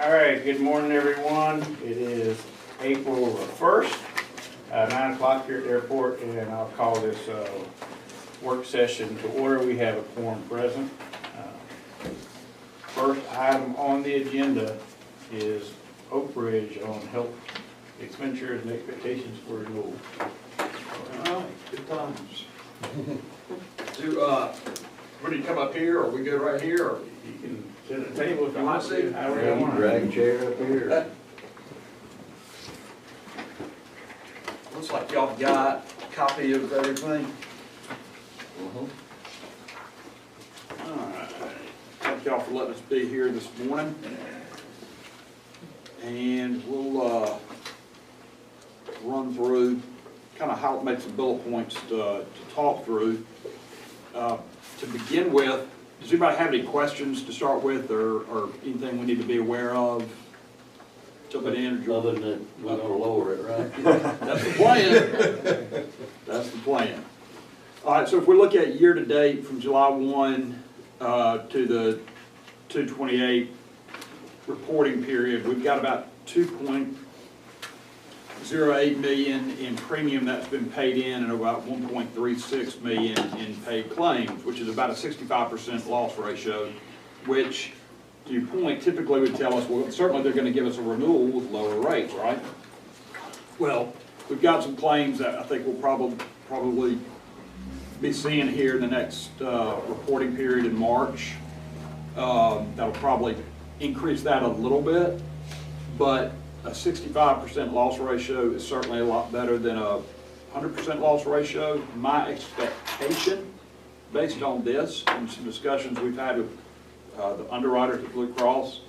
All right, good morning, everyone. It is April the 1st, 9 o'clock here at the airport, and I'll call this work session to order. We have a quorum present. First item on the agenda is Oak Ridge on health expenditures and expectations for renewal. All right, good times. What do you come up here, or we go right here, or? You can sit at the table if you want to. Yeah, However you want. Drag a chair up here. Looks like y'all got a copy of everything. All right, thank y'all for letting us be here this morning. And we'll run through, kind of how, make some bullet points to talk through. To begin with, does anybody have any questions to start with, or anything we need to be aware of? Jumping in, or Other than we're gonna lower it, right? that's the plan. That's the plan. All right, so if we look at year-to-date from July 1 to the 2/28 reporting period, we've got about 2.08 million in premium that's been paid in, and about 1.36 million in paid claims, which is about a 65% loss ratio, which, to your point, typically would tell us, well, certainly they're going to give us a renewal with lower rates, right? Well, we've got some claims that I think we'll probably be seeing here in the next reporting period in March. That'll probably increase that a little bit, but a 65% loss ratio is certainly a lot better than a 100% loss ratio. My expectation, based on this and some discussions we've had with the underwriters at Blue Cross,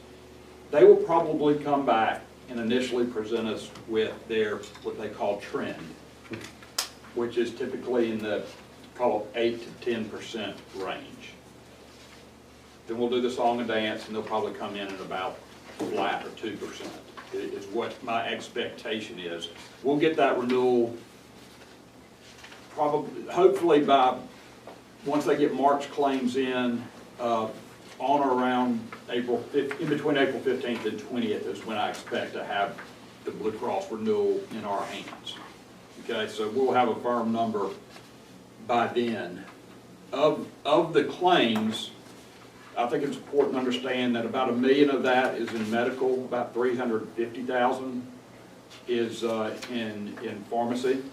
they will probably come back and initially present us with their, what they call trend, which is typically in the, call it 8 to 10% range. Then we'll do the song and dance, and they'll probably come in at about flat or 2%. Is what my expectation is. We'll get that renewal probably, hopefully by, once they get March claims in, on or around April, in between April 15th and 20th is when I expect to have the Blue Cross renewal in our hands. Okay, so we'll have a firm number by then. Of the claims, I think it's important to understand that about $1 million of that is in medical, about $350,000 is in pharmacy.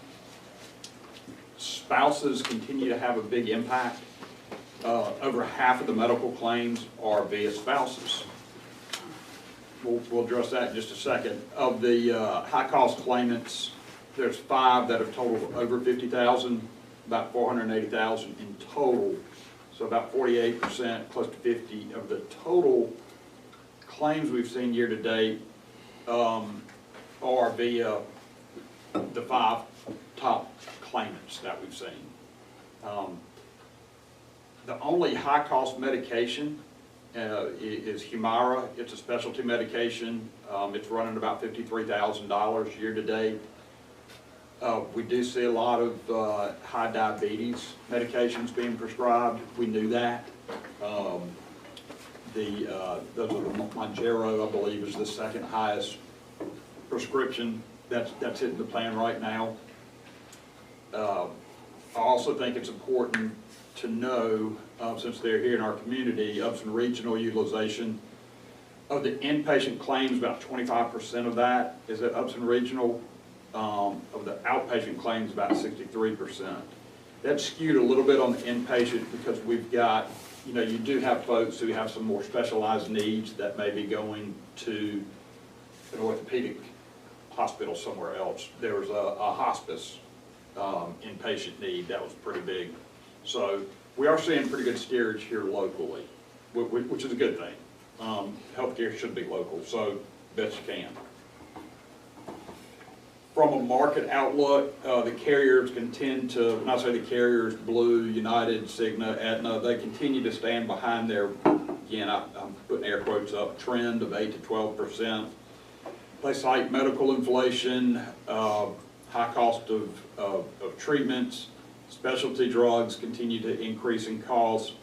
Spouses continue to have a big impact. Over half of the medical claims are via spouses. We'll address that in just a second. Of the high-cost claimants, there's 5 that have totaled over $50,000, about $480,000 in total. So about 48%, close to 50% of the total claims we've seen year to date are via the 5 top claimants that we've seen. The only high-cost medication is Humira. It's a specialty medication. It's running about $53,000 year to date. We do see a lot of high diabetes medications being prescribed. We knew that. Those are the Mounjaro, I believe, is the second highest prescription that's hitting the plan right now. I also think it's important to know, since they're here in our community, Upson regional utilization of the inpatient claims, about 25% of that is at Upson regional. Of the outpatient claims, about 63%. That's skewed a little bit on the inpatient because we've got, you do have folks who have some more specialized needs that may be going to an orthopedic hospital somewhere else. There was a hospice inpatient need that was pretty big. So we are seeing pretty good steerage here locally, which is a good thing. Healthcare should be local, so best you can. From a market outlook, the carriers can tend to, when I say the carriers, Blue, United, Cigna, Aetna, they continue to stand behind their, again, I'm putting air quotes up, trend of 8 to 12%. They cite medical inflation, high cost of treatments, specialty drugs continue to increase in cost,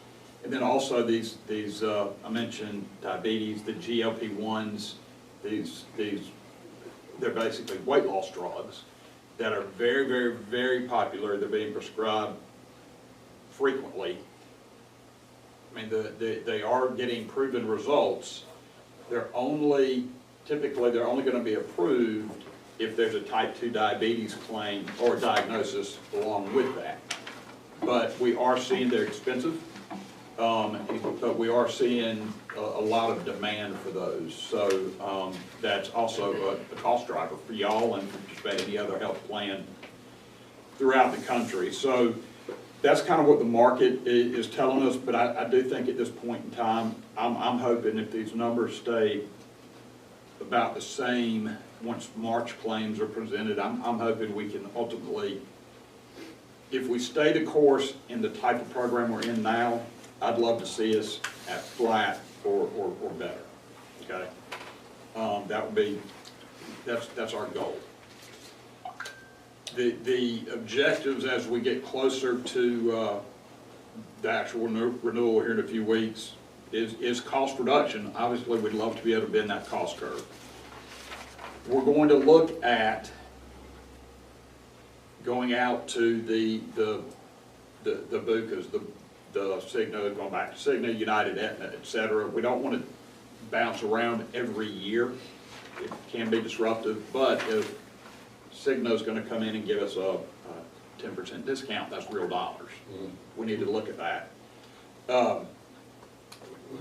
and then also these I mentioned diabetes, the GLP-1s they're basically weight loss drugs that are very, very, very popular. They're being prescribed frequently. I mean, they are getting proven results. Typically, they're only gonna be approved if there's a type 2 diabetes claim or diagnosis along with that. But we are seeing they're expensive, but we are seeing a lot of demand for those. So that's also a cost driver for y'all and for just about any other health plan throughout the country. So that's kind of what the market is telling us, but I do think at this point in time, I'm hoping if these numbers stay about the same once March claims are presented, I'm hoping we can ultimately, if we stay the course in the type of program we're in now, I'd love to see us at flat or better, okay? That would be, that's our goal. The objectives as we get closer to the actual renewal here in a few weeks is cost reduction. Obviously, we'd love to be able to bend that cost curve. We're going to look at going out to the BUCAs, the Cigna, going back to Cigna, United, Aetna, et cetera. We don't want to bounce around every year. It can be disruptive, but if Cigna's going to come in and give us a 10% discount, that's real dollars. We need to look at that.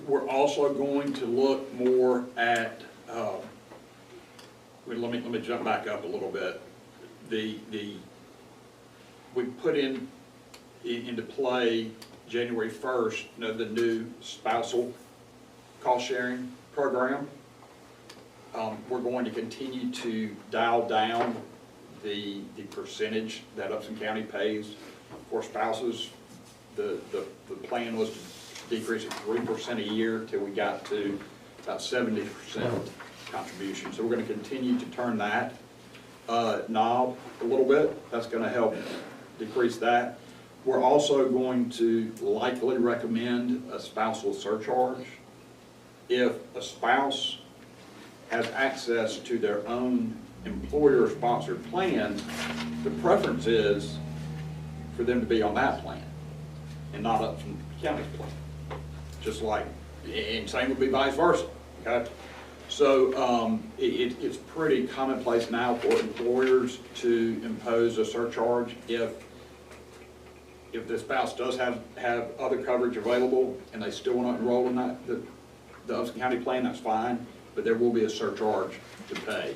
We're also going to look more at, let me jump back up a little bit. We put into play January 1st, the new spousal cost sharing program. We're going to continue to dial down the percentage that Upson County pays for spouses. The plan was to decrease it 3% a year till we got to about 70% contribution. So we're going to continue to turn that knob a little bit. That's going to help decrease that. We're also going to likely recommend a spousal surcharge. If a spouse has access to their own employer-sponsored plan, the preference is for them to be on that plan and not Upson County's plan. Just like, and same would be vice versa, okay? So it's pretty commonplace now for employers to impose a surcharge if the spouse does have other coverage available and they still want to enroll in the Upson County plan, that's fine, but there will be a surcharge to pay.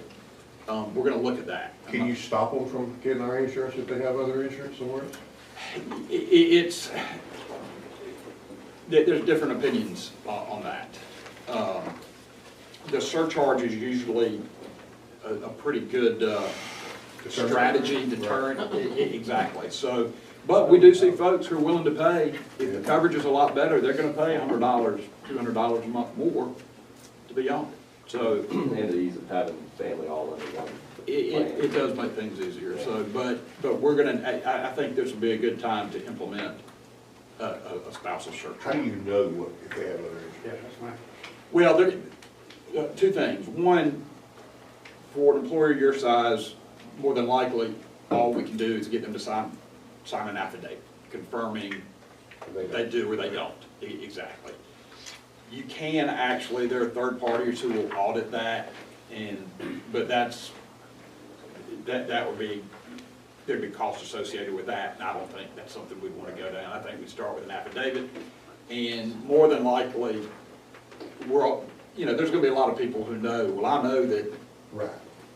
We're going to look at that. Can you stop them from getting our insurance if they have other insurance somewhere else? There's different opinions on that. The surcharge is usually a pretty good strategy, deterrent, exactly. So, but we do see folks who are willing to pay, if the coverage is a lot better, they're going to pay $100, $200 a month more to be on it. So, And the ease of having family all under one. it does make things easier. So, but we're going to, I think this would be a good time to implement a spousal surcharge. How do you know if they have other insurance? Yeah, that's fine. Well, there, two things. One, for an employer your size, more than likely, all we can do is get them to sign an affidavit confirming they do or they don't. Exactly. You can actually, there are third parties who will audit that, but that would be, there'd be costs associated with that, and I don't think that's something we'd want to go down. I think we start with an affidavit, and more than likely, there's going to be a lot of people who know, well, I know that Right.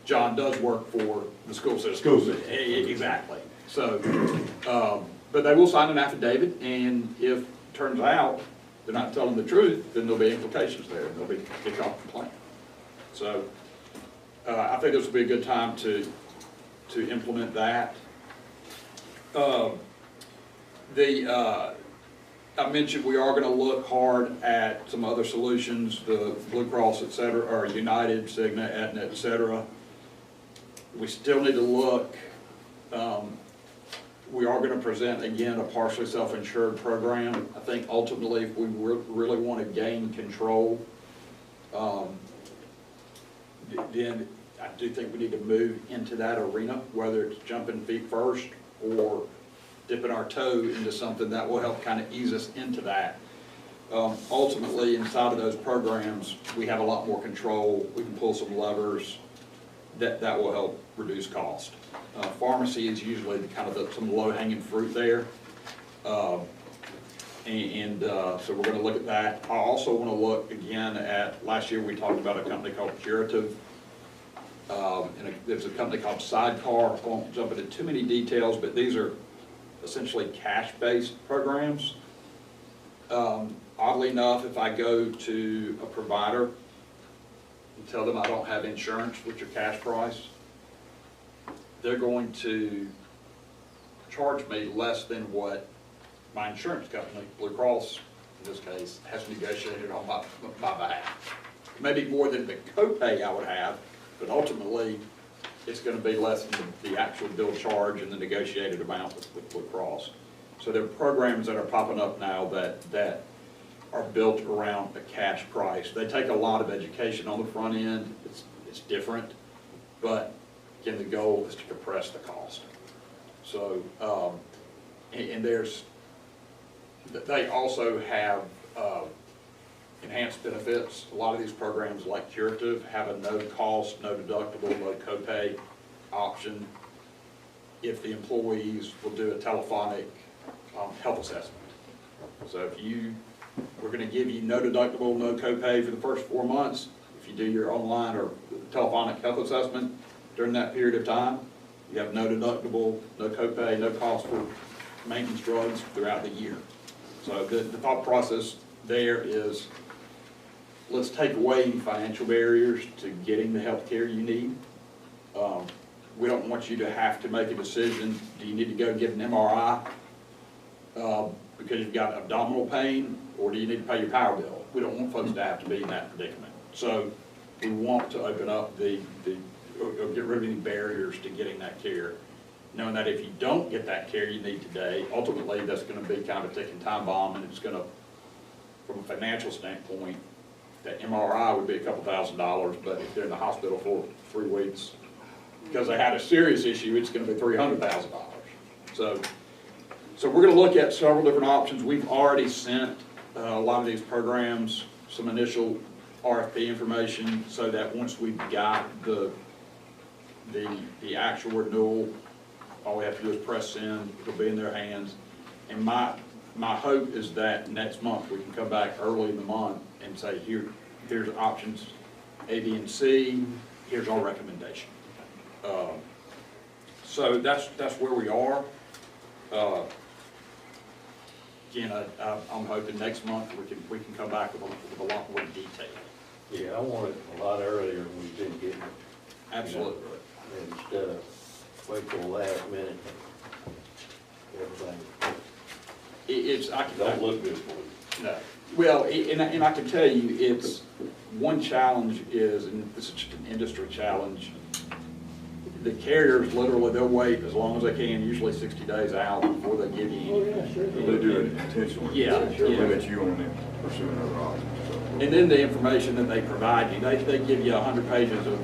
John does work for the school system. School system. Exactly. So, but they will sign an affidavit, and if it turns out they're not telling the truth, then there'll be implications there, and they'll be kicked off the plan. So, I think this would be a good time to implement that. I mentioned we are going to look hard at some other solutions, the Blue Cross, et cetera, or United, Cigna, Aetna, et cetera. We still need to look. We are going to present, again, a partially self-insured program. I think ultimately, if we really want to gain control, then I do think we need to move into that arena, whether it's jumping feet first or dipping our toe into something that will help kind of ease us into that. Ultimately, inside of those programs, we have a lot more control. We can pull some levers that will help reduce cost. Pharmacy is usually some low-hanging fruit there. So we're going to look at that. I also want to look again at, last year we talked about a company called Curative. And there's a company called Sidecar. I won't jump into too many details, but these are essentially cash-based programs. Oddly enough, if I go to a provider and tell them I don't have insurance with your cash price, they're going to charge me less than what my insurance company, Blue Cross in this case, has negotiated on my behalf. Maybe more than the copay I would have, but ultimately it's going to be less than the actual bill charge and the negotiated amount with Blue Cross. So there are programs that are popping up now that are built around a cash price. They take a lot of education on the front end. It's different, but again, the goal is to compress the cost. So, and they also have enhanced benefits. A lot of these programs, like Curative, have a no cost, no deductible, no copay option if the employees will do a telephonic health assessment. So we're going to give you no deductible, no copay for the first 4 months. If you do your online or telephonic health assessment during that period of time, you have no deductible, no copay, no cost for maintenance drugs throughout the year. So the thought process there is, let's take away any financial barriers to getting the health care you need. We don't want you to have to make a decision. Do you need to go get an MRI because you've got abdominal pain, or do you need to pay your power bill? We don't want folks to have to be in that predicament. So we want to open up or get rid of any barriers to getting that care, knowing that if you don't get that care you need today, ultimately that's going to be kind of a ticking time bomb, and it's going to, from a financial standpoint, that MRI would be a couple $1,000s, but if they're in the hospital for 3 weeks because they had a serious issue, it's going to be $300,000. So we're going to look at several different options. We've already sent a lot of these programs some initial RFP information, so that once we've got the actual renewal, all we have to do is press send. It'll be in their hands. And my hope is that next month we can come back early in the month and say, here's options A, B, and C. Here's our recommendation. So that's where we are. Again, I'm hoping next month we can come back with a lot more detail. Yeah, I want it a lot earlier than we've been getting it. Absolutely. Instead of wait till the last minute. Everything don't look good for you. No. Well, and I can tell you, it's one challenge is, and this is just an industry challenge, the carriers literally, they'll wait as long as they can, usually 60 days out before they give you anything. They do it intentionally. Yeah, To yeah. limit you on pursuing other options. And then the information that they provide you, they give you 100 pages of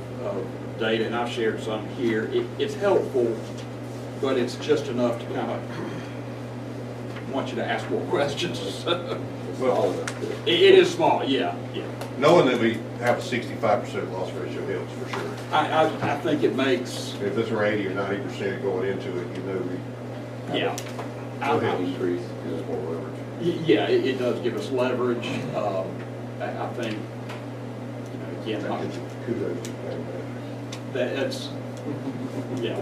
data, and I've shared some here. It's helpful, but it's just enough to kind of want you to ask more questions. Well, It is small, yeah. Knowing that we have a 65% loss ratio helps for sure. I think it makes, If it's around 80 or 90% going into it, you know we. yeah. Increase, gives us more leverage. Yeah, it does give us leverage. I think, again, Kudos to that's, yeah.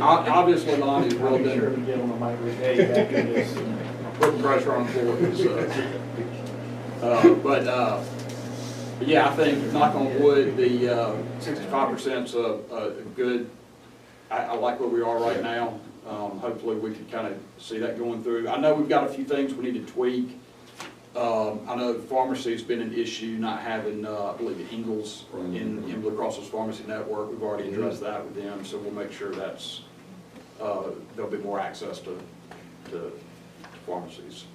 Obviously, Lonnie's really I'll be sure to been get on the mic with Dave after this. putting pressure on employees. But yeah, I think, knock on wood, the 65%'s a good, I like where we are right now. Hopefully we can kind of see that going through. I know we've got a few things we need to tweak. I know pharmacy's been an issue, not having, I believe, Ingalls in Blue Cross's pharmacy network. We've already addressed that with them, so we'll make sure that's, there'll be more access to pharmacies.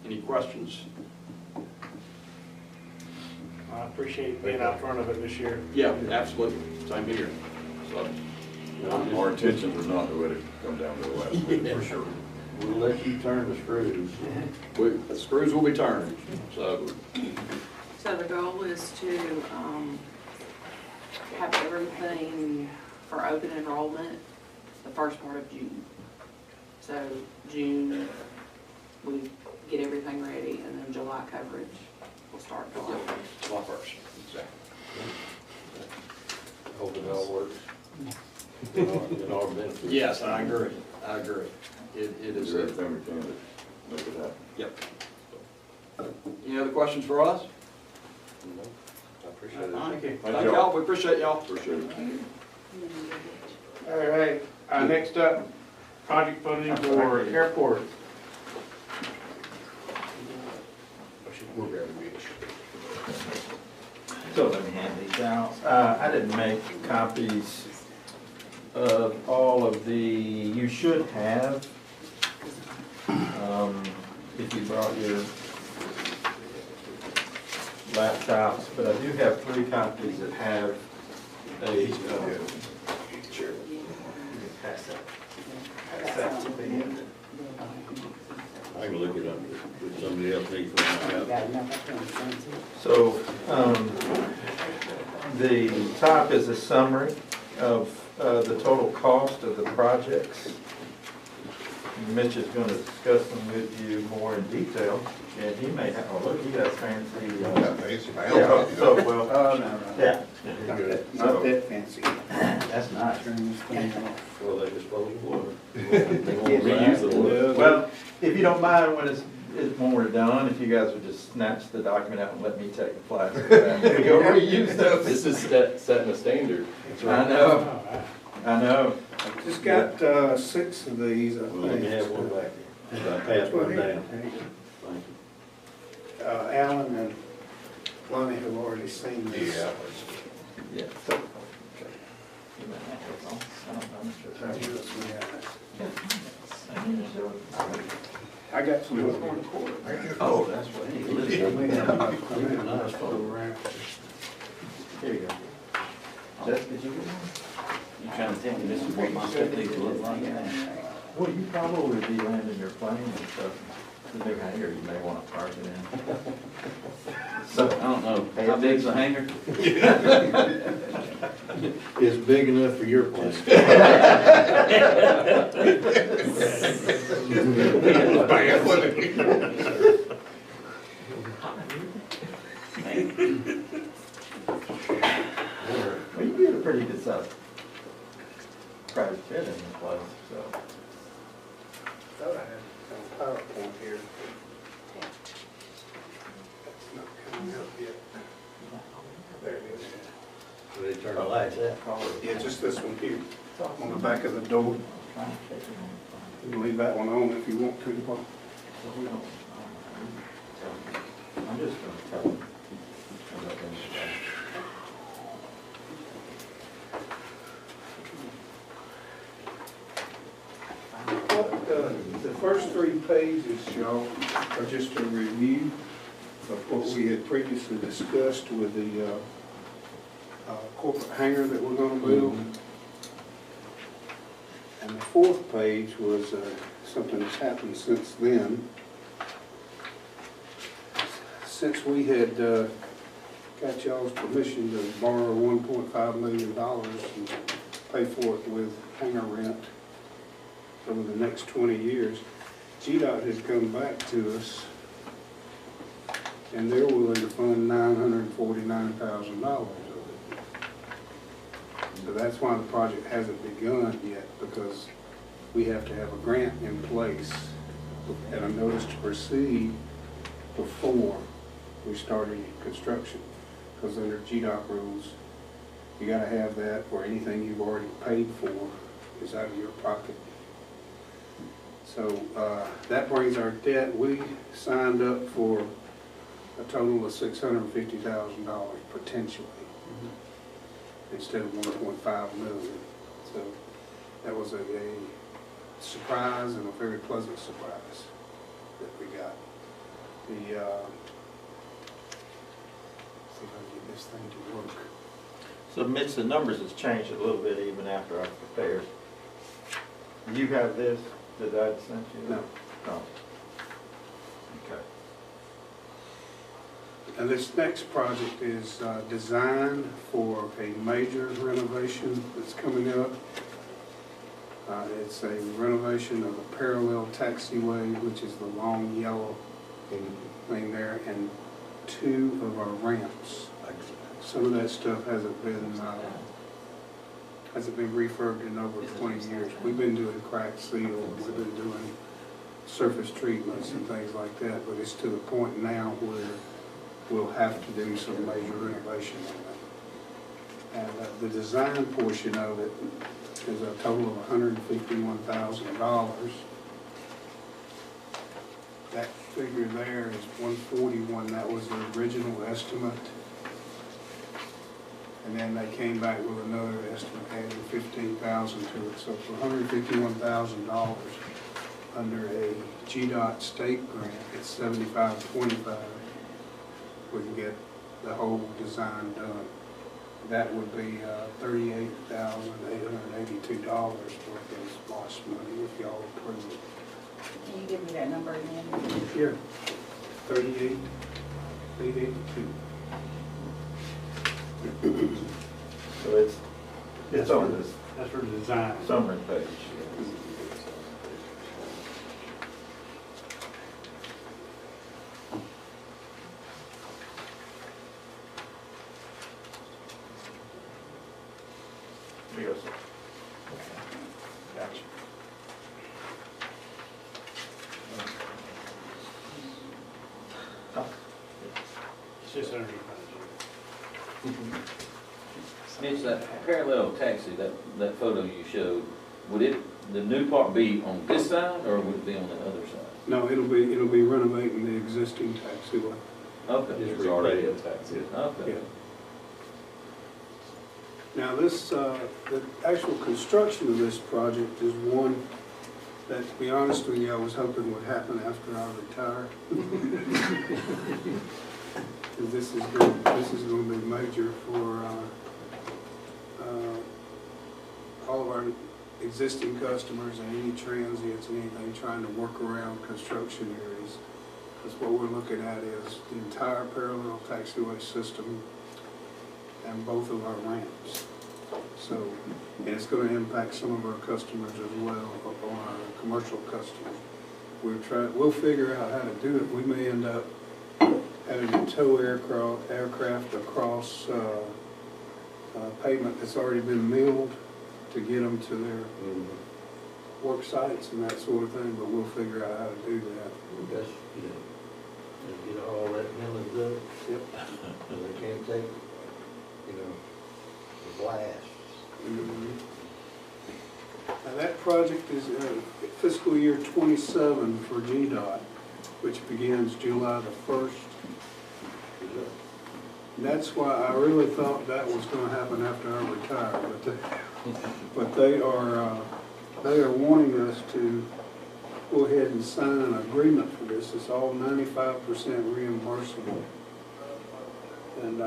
Any questions? I I appreciate being out front of it this year. Yeah, absolutely, same here, so. Our intentions are not to let it come down to the last minute, for sure. We'll let you turn the screws. The screws will be turned, so, So the goal is to have everything for open enrollment the first part of June. So June, we get everything ready, and then July coverage will start July 1st. July 1st, exactly. Hope it all works. In our benefit. Yes, I agree, It is, Do everything we can to make it happen. yep. Any other questions for us? No, I appreciate it. Thank you. Thank y'all, we appreciate y'all. Appreciate it. All right, next up, project funding for airport. So let me hand these out. I didn't make copies of all of the, you should have, if you brought your laptops, but I do have 3 copies that have a, pass that. Pass that to me. I can look it up if somebody else needs one. So, the top is a summary of the total cost of the projects. Mitch is going to discuss them with you more in detail, and he may have, oh, look, he got fancy. Got fancy mail Yeah, copy, so, though. well, Oh, no, yeah. not that fancy. That's nice. Well, they disposable. Reuse it. Well, if you don't mind when it's when we're done, if you guys would just snatch the document out and let me take the plastic back. Go reuse those. This is setting a standard. I know, I know. Just got 6 of these, I Well, let me think. have one back there. I passed one down. Thank you. Alan and Lonnie have already seen this. Yeah. Yeah. So, you might have those on. I don't know. I got some. Oh, that's what he lives. Nice photo. Here you go. Jess, did you get one? You trying to tell me this is what my septic looks like? Well, you probably would be landing your plane and stuff. The big hangar, you may want to park it in. So, I don't know, how big's the hangar? It's big enough for your place. Well, you get a pretty good size private jet in this place, so. Thought I had a PowerPoint here. That's not coming up yet. There it is. Do they turn the lights out? Yeah, just this one here, on the back of the door. You can leave that one on if you want to. I'm just gonna tell them. The first 3 pages, y'all, are just a review of what we had previously discussed with the corporate hangar that we're gonna build. And the 4th page was something that's happened since then. Since we had got y'all's permission to borrow $1.5 million and pay for it with hangar rent over the next 20 years, GDOT has come back to us and they're willing to fund $949,000 of it. So that's why the project hasn't begun yet, because we have to have a grant in place and a notice to proceed before we start any construction. Because under GDOT rules, you gotta have that, or anything you've already paid for is out of your pocket. So that brings our debt. We signed up for a total of $650,000 potentially, instead of 1.5 million. So that was a surprise, and a very pleasant surprise that we got. The see if I can get this thing to work. So Mitch, the numbers has changed a little bit even after I prepared. You have this that I sent you? No. No. Okay. And this next project is designed for a major renovation that's coming up. It's a renovation of a parallel taxiway, which is the long yellow thing there, and 2 of our ramps. Some of that stuff hasn't been refurbed in over 20 years. We've been doing crack seal, we've been doing surface treatments and things like that, but it's to the point now where we'll have to do some major renovation on that. And the design portion of it is a total of $151,000. That figure there is 141, that was the original estimate. And then they came back with another estimate, adding 15,000 to it. So for $151,000 under a GDOT state grant, it's 7525. We can get the whole design done. That would be $38,882 worth of lost money if y'all approve it. Can you give me that number again? Here, 38,882. So it's on this That's for the design. summary page. Yes, sir. Gotcha. It's just underneath. Mitch, that parallel taxi, that photo you showed, would the new part be on this side or would it be on the other side? No, it'll be renovating the existing taxiway. Okay. It's already a taxi. Okay. Yeah. Now this, the actual construction of this project is one that, to be honest with you, I was hoping would happen after I retire. Because this is going to be major for all of our existing customers and any transients and anything trying to work around construction areas. Because what we're looking at is the entire parallel taxiway system and both of our ramps. So, and it's going to impact some of our customers as well, on our commercial customers. We'll figure out how to do it. We may end up having to tow aircraft across pavement that's already been milled to get them to their work sites and that sort of thing, but we'll figure out how to do that. Just, get all that milling done. Yep. So they can't take, the blast. Now that project is fiscal year 27 for GDOT, which begins July the 1st. That's why I really thought that was going to happen after I retire, but they are wanting us to go ahead and sign an agreement for this. It's all 95% reimbursable, and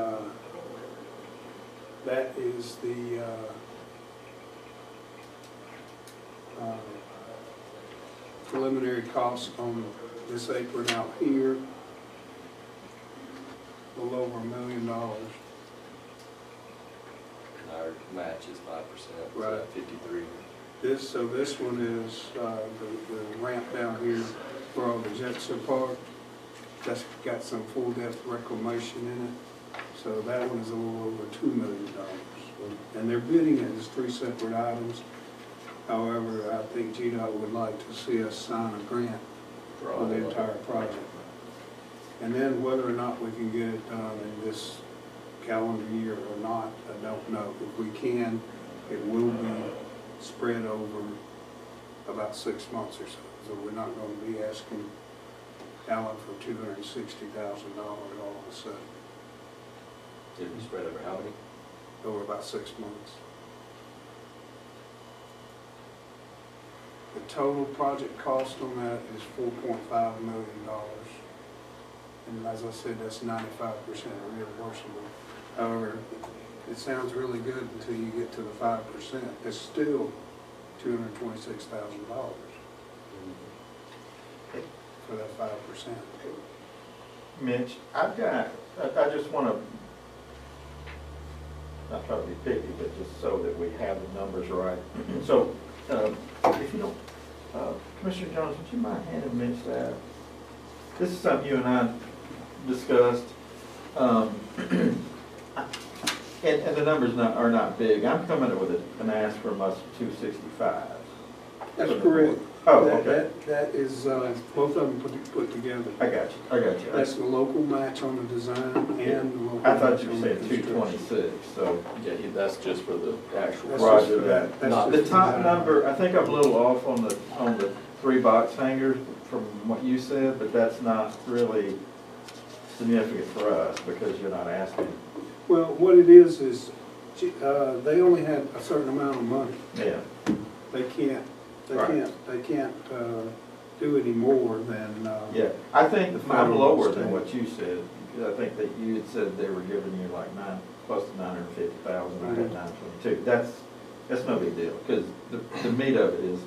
that is the preliminary cost on this apron out here. A little over $1 million. Our match is 5%, Right. 53. So this one is the ramp down here where all the jets are parked. That's got some full depth reclamation in it. So that one is a little over $2 million. And they're bidding it as 3 separate items. However, I think GDOT would like to see us sign a grant for the entire project. And then whether or not we can get it done in this calendar year or not, I don't know. If we can, it will be spread over about 6 months or so. So we're not going to be asking Alan for $260,000 all of a sudden, Did we spread over how many? over about 6 months. The total project cost on that is $4.5 million. And as I said, that's 95% reimbursable. However, it sounds really good until you get to the 5%. It's still $226,000 for that 5%. Mitch, I just want to, not try to be picky, but just so that we have the numbers right. So, if you don't, Commissioner Jones, would you mind handing Mitch that? This is something you and I discussed. And the numbers are not big. I'm coming up with an ask from us of 265. That's correct. Oh, okay. That is, both of them put together. I got you. That's the local match on the design and the local I match thought you on were the saying construction. 226, so. Yeah, that's just for the actual That's just for project. that. That's Not just The top design. number, I think I'm a little off on the 3 box hangers from what you said, but that's not really significant for us because you're not asking. Well, what it is, they only had a certain amount of money. Yeah. They can't do any more than, Yeah, I think I'm Federal lower state. than what you said. I think that you had said they were giving you like close to 950,000, I had 922. That's no big deal, because the meat of it is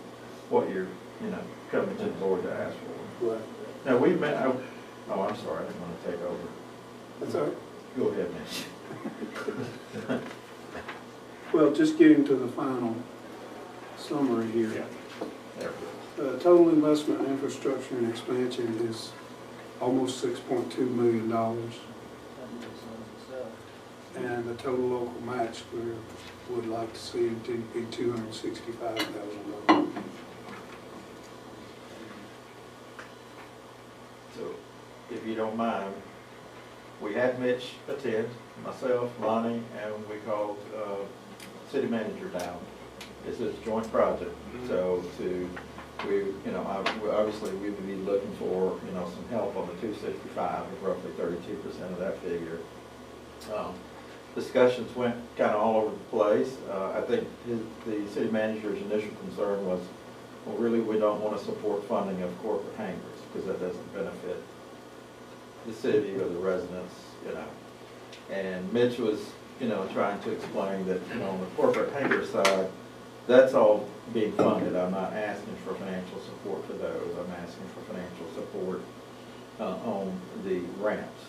what you're, coming to the board to ask for. right. Now, we met, oh, I'm sorry, I didn't want to take over. That's all right. Go ahead, Mitch. Well, just getting to the final summary here. There. Total investment in infrastructure and expansion is almost $6.2 million. And the total local match we would like to see it to be $265,000. So, if you don't mind, we had Mitch attend, myself, Lonnie, and we called city manager down. This is a joint project, so obviously we would be looking for, some help on the 265, with roughly 32% of that figure. Discussions went kind of all over the place. I think the city manager's initial concern was, well, really, we don't want to support funding of corporate hangars, because that doesn't benefit the city or the residents, And Mitch was, trying to explain that, on the corporate hangar side, that's all being funded. I'm not asking for financial support for those. I'm asking for financial support on the ramps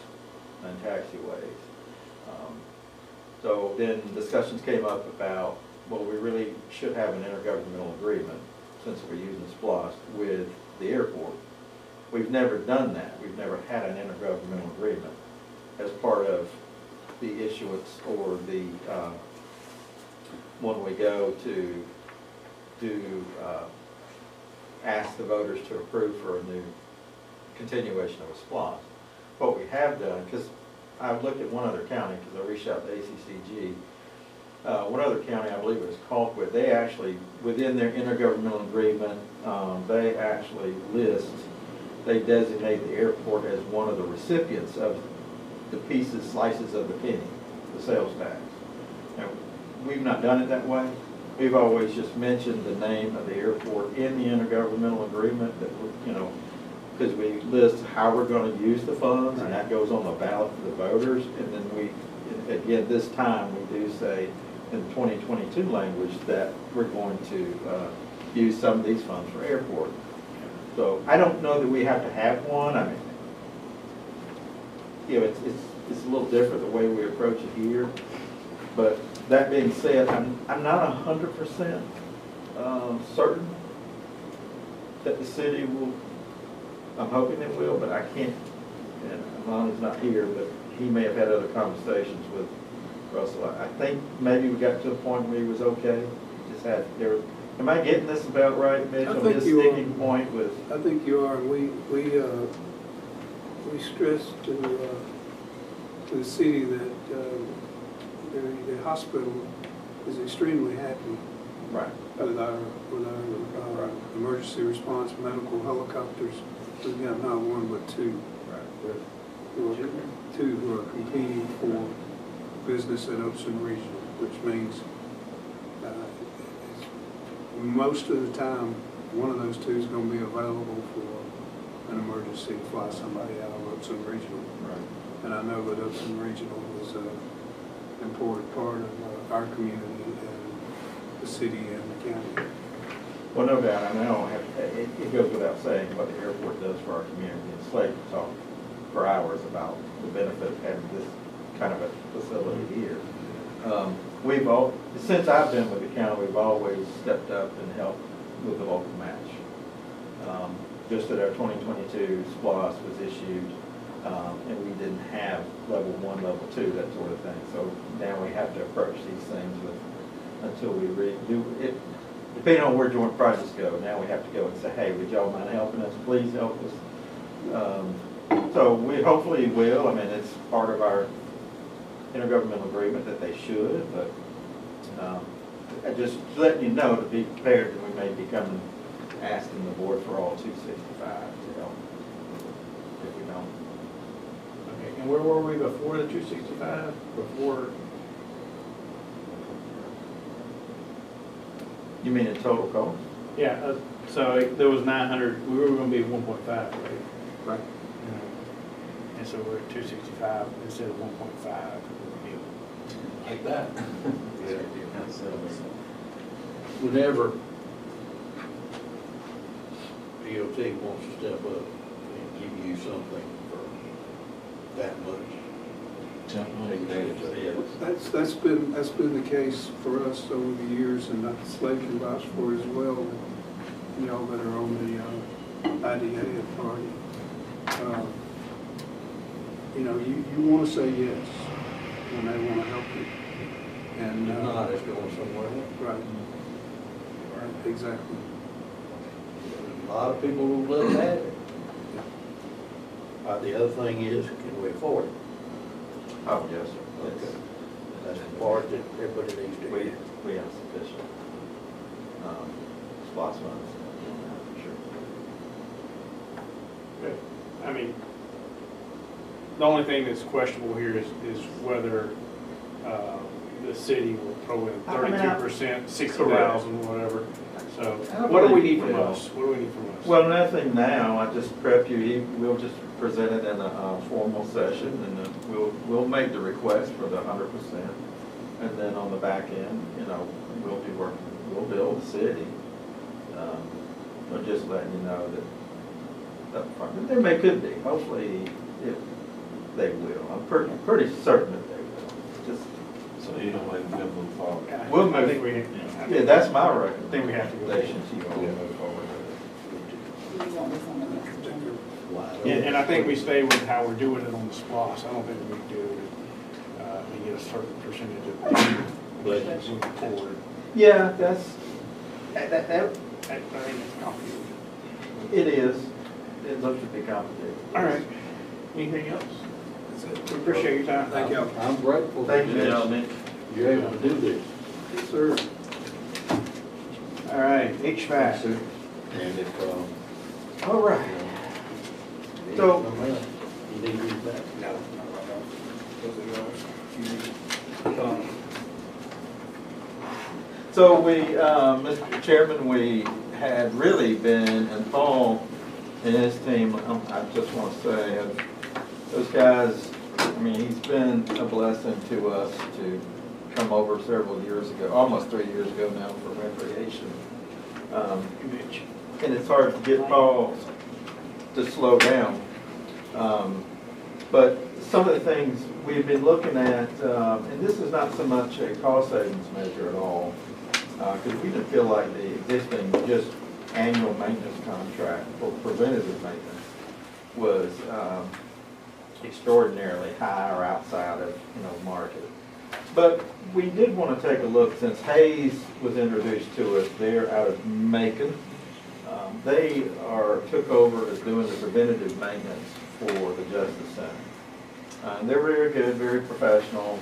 and taxiways. So then discussions came up about, well, we really should have an intergovernmental agreement, since we're using SPLOST, with the airport. We've never done that. We've never had an intergovernmental agreement as part of the issuance or the, when we go to ask the voters to approve for a new continuation of a SPLOST. What we have done, because I've looked at one other county, because I reached out to ACCG, one other county, I believe it was Colquitt, they actually, within their intergovernmental agreement, they actually they designate the airport as one of the recipients of the slices of the penny, the sales tax. Now, we've not done it that way. We've always just mentioned the name of the airport in the intergovernmental agreement, that because we list how we're going to use the funds, and that goes on the ballot for the voters. And then again, this time, we do say in the 2022 language that we're going to use some of these funds for airport. So I don't know that we have to have one. I mean, it's a little different the way we approach it here. But that being said, I'm not 100% certain that the city will. I'm hoping it will, but I can't. And Lonnie's not here, but he may have had other conversations with Russell. I think maybe we got to a point where he was okay. Just had there. Am I getting this about right, Mitch? On this sticking point with. I think you are. We stressed to the city that the hospital is extremely happy Right. with our emergency response medical helicopters. We've got not one but two. Right. Who are competing for business at Upson Regional, which means most of the time one of those two is going to be available for an emergency to fly somebody out of Upson Regional. Right. And I know that Upson Regional is an important part of our community and the city and the county. Well, no doubt, I know, it goes without saying what the airport does for our community. And Slade could talk for hours about the benefit of having this kind of a facility here. Since I've been with the county, we've always stepped up and helped with the local match. Just that our 2022 SPLOS was issued, and we didn't have level 1, level 2, that sort of thing. So now we have to approach these things until we do it. Depending on where joint projects go, now we have to go and say, hey, would y'all mind helping us? Please help us. So we hopefully will. I mean, it's part of our intergovernmental agreement that they should, but I just letting you know to be prepared that we may be coming, asking the board for all 265 to help if we don't. Okay, and where were we before the 265? Before, You mean in total cost? yeah, so there was 900, we were gonna be 1.5, right? Right. And so we're at 265 instead of 1.5. Like that. Whenever DOT wants to step up and give you something for that much. That's been the case for us over the years, and Slade can vouch for as well. Y'all that are on the IDA authority, you want to say yes when they want to help you, and If not, it's going somewhere else. right, right, exactly. A lot of people will let that. The other thing is, can we afford it? Oh, yes, sir. Okay. That's the part that everybody needs to get. We have sufficient SPOS funds, for sure. Good. I mean, the only thing that's questionable here is whether the city will throw in 32%, 60,000, whatever. So what do we need from us? What do we need from us? Well, nothing now, I just prep you, we'll just present it in a formal session, and then we'll make the request for the 100%. And then on the back end, we'll be working, we'll build the city. But just letting you know that up front, there could be, hopefully, if they will. I'm pretty certain that they will. Just So you don't let them move forward. We'll I move. think we, Yeah, that's my I think we have to go. recommendation to you all to move forward with it. We want this on the next agenda. Wide And I think we stay with how we're doing it on the SPOS. I don't think we do it, and get a certain percentage of budget moving forward. Yeah, that, I think it's complicated. it is. It looks to be complicated. All right. Anything else? We appreciate your time. Thank y'all. I'm grateful Thank you, that gentlemen. you're able to do this. Yes, sir. All right, HVAC. And if, All right. you So- need these back. No. So we, Mr. Chairman, we had really been, and Paul and his team, I just want to say, those guys, I mean, he's been a blessing to us to come over several years ago, almost 3 years ago now for recreation. And it's hard to get Paul to slow down. But some of the things we've been looking at, and this is not so much a cost savings measure at all, because we didn't feel like the existing just annual maintenance contract for preventative maintenance was extraordinarily high or outside of, market. But we did want to take a look, since Hayes was introduced to us, they're out of Macon. They took over as doing the preventative maintenance for the Justice Center. They're very good, very professional.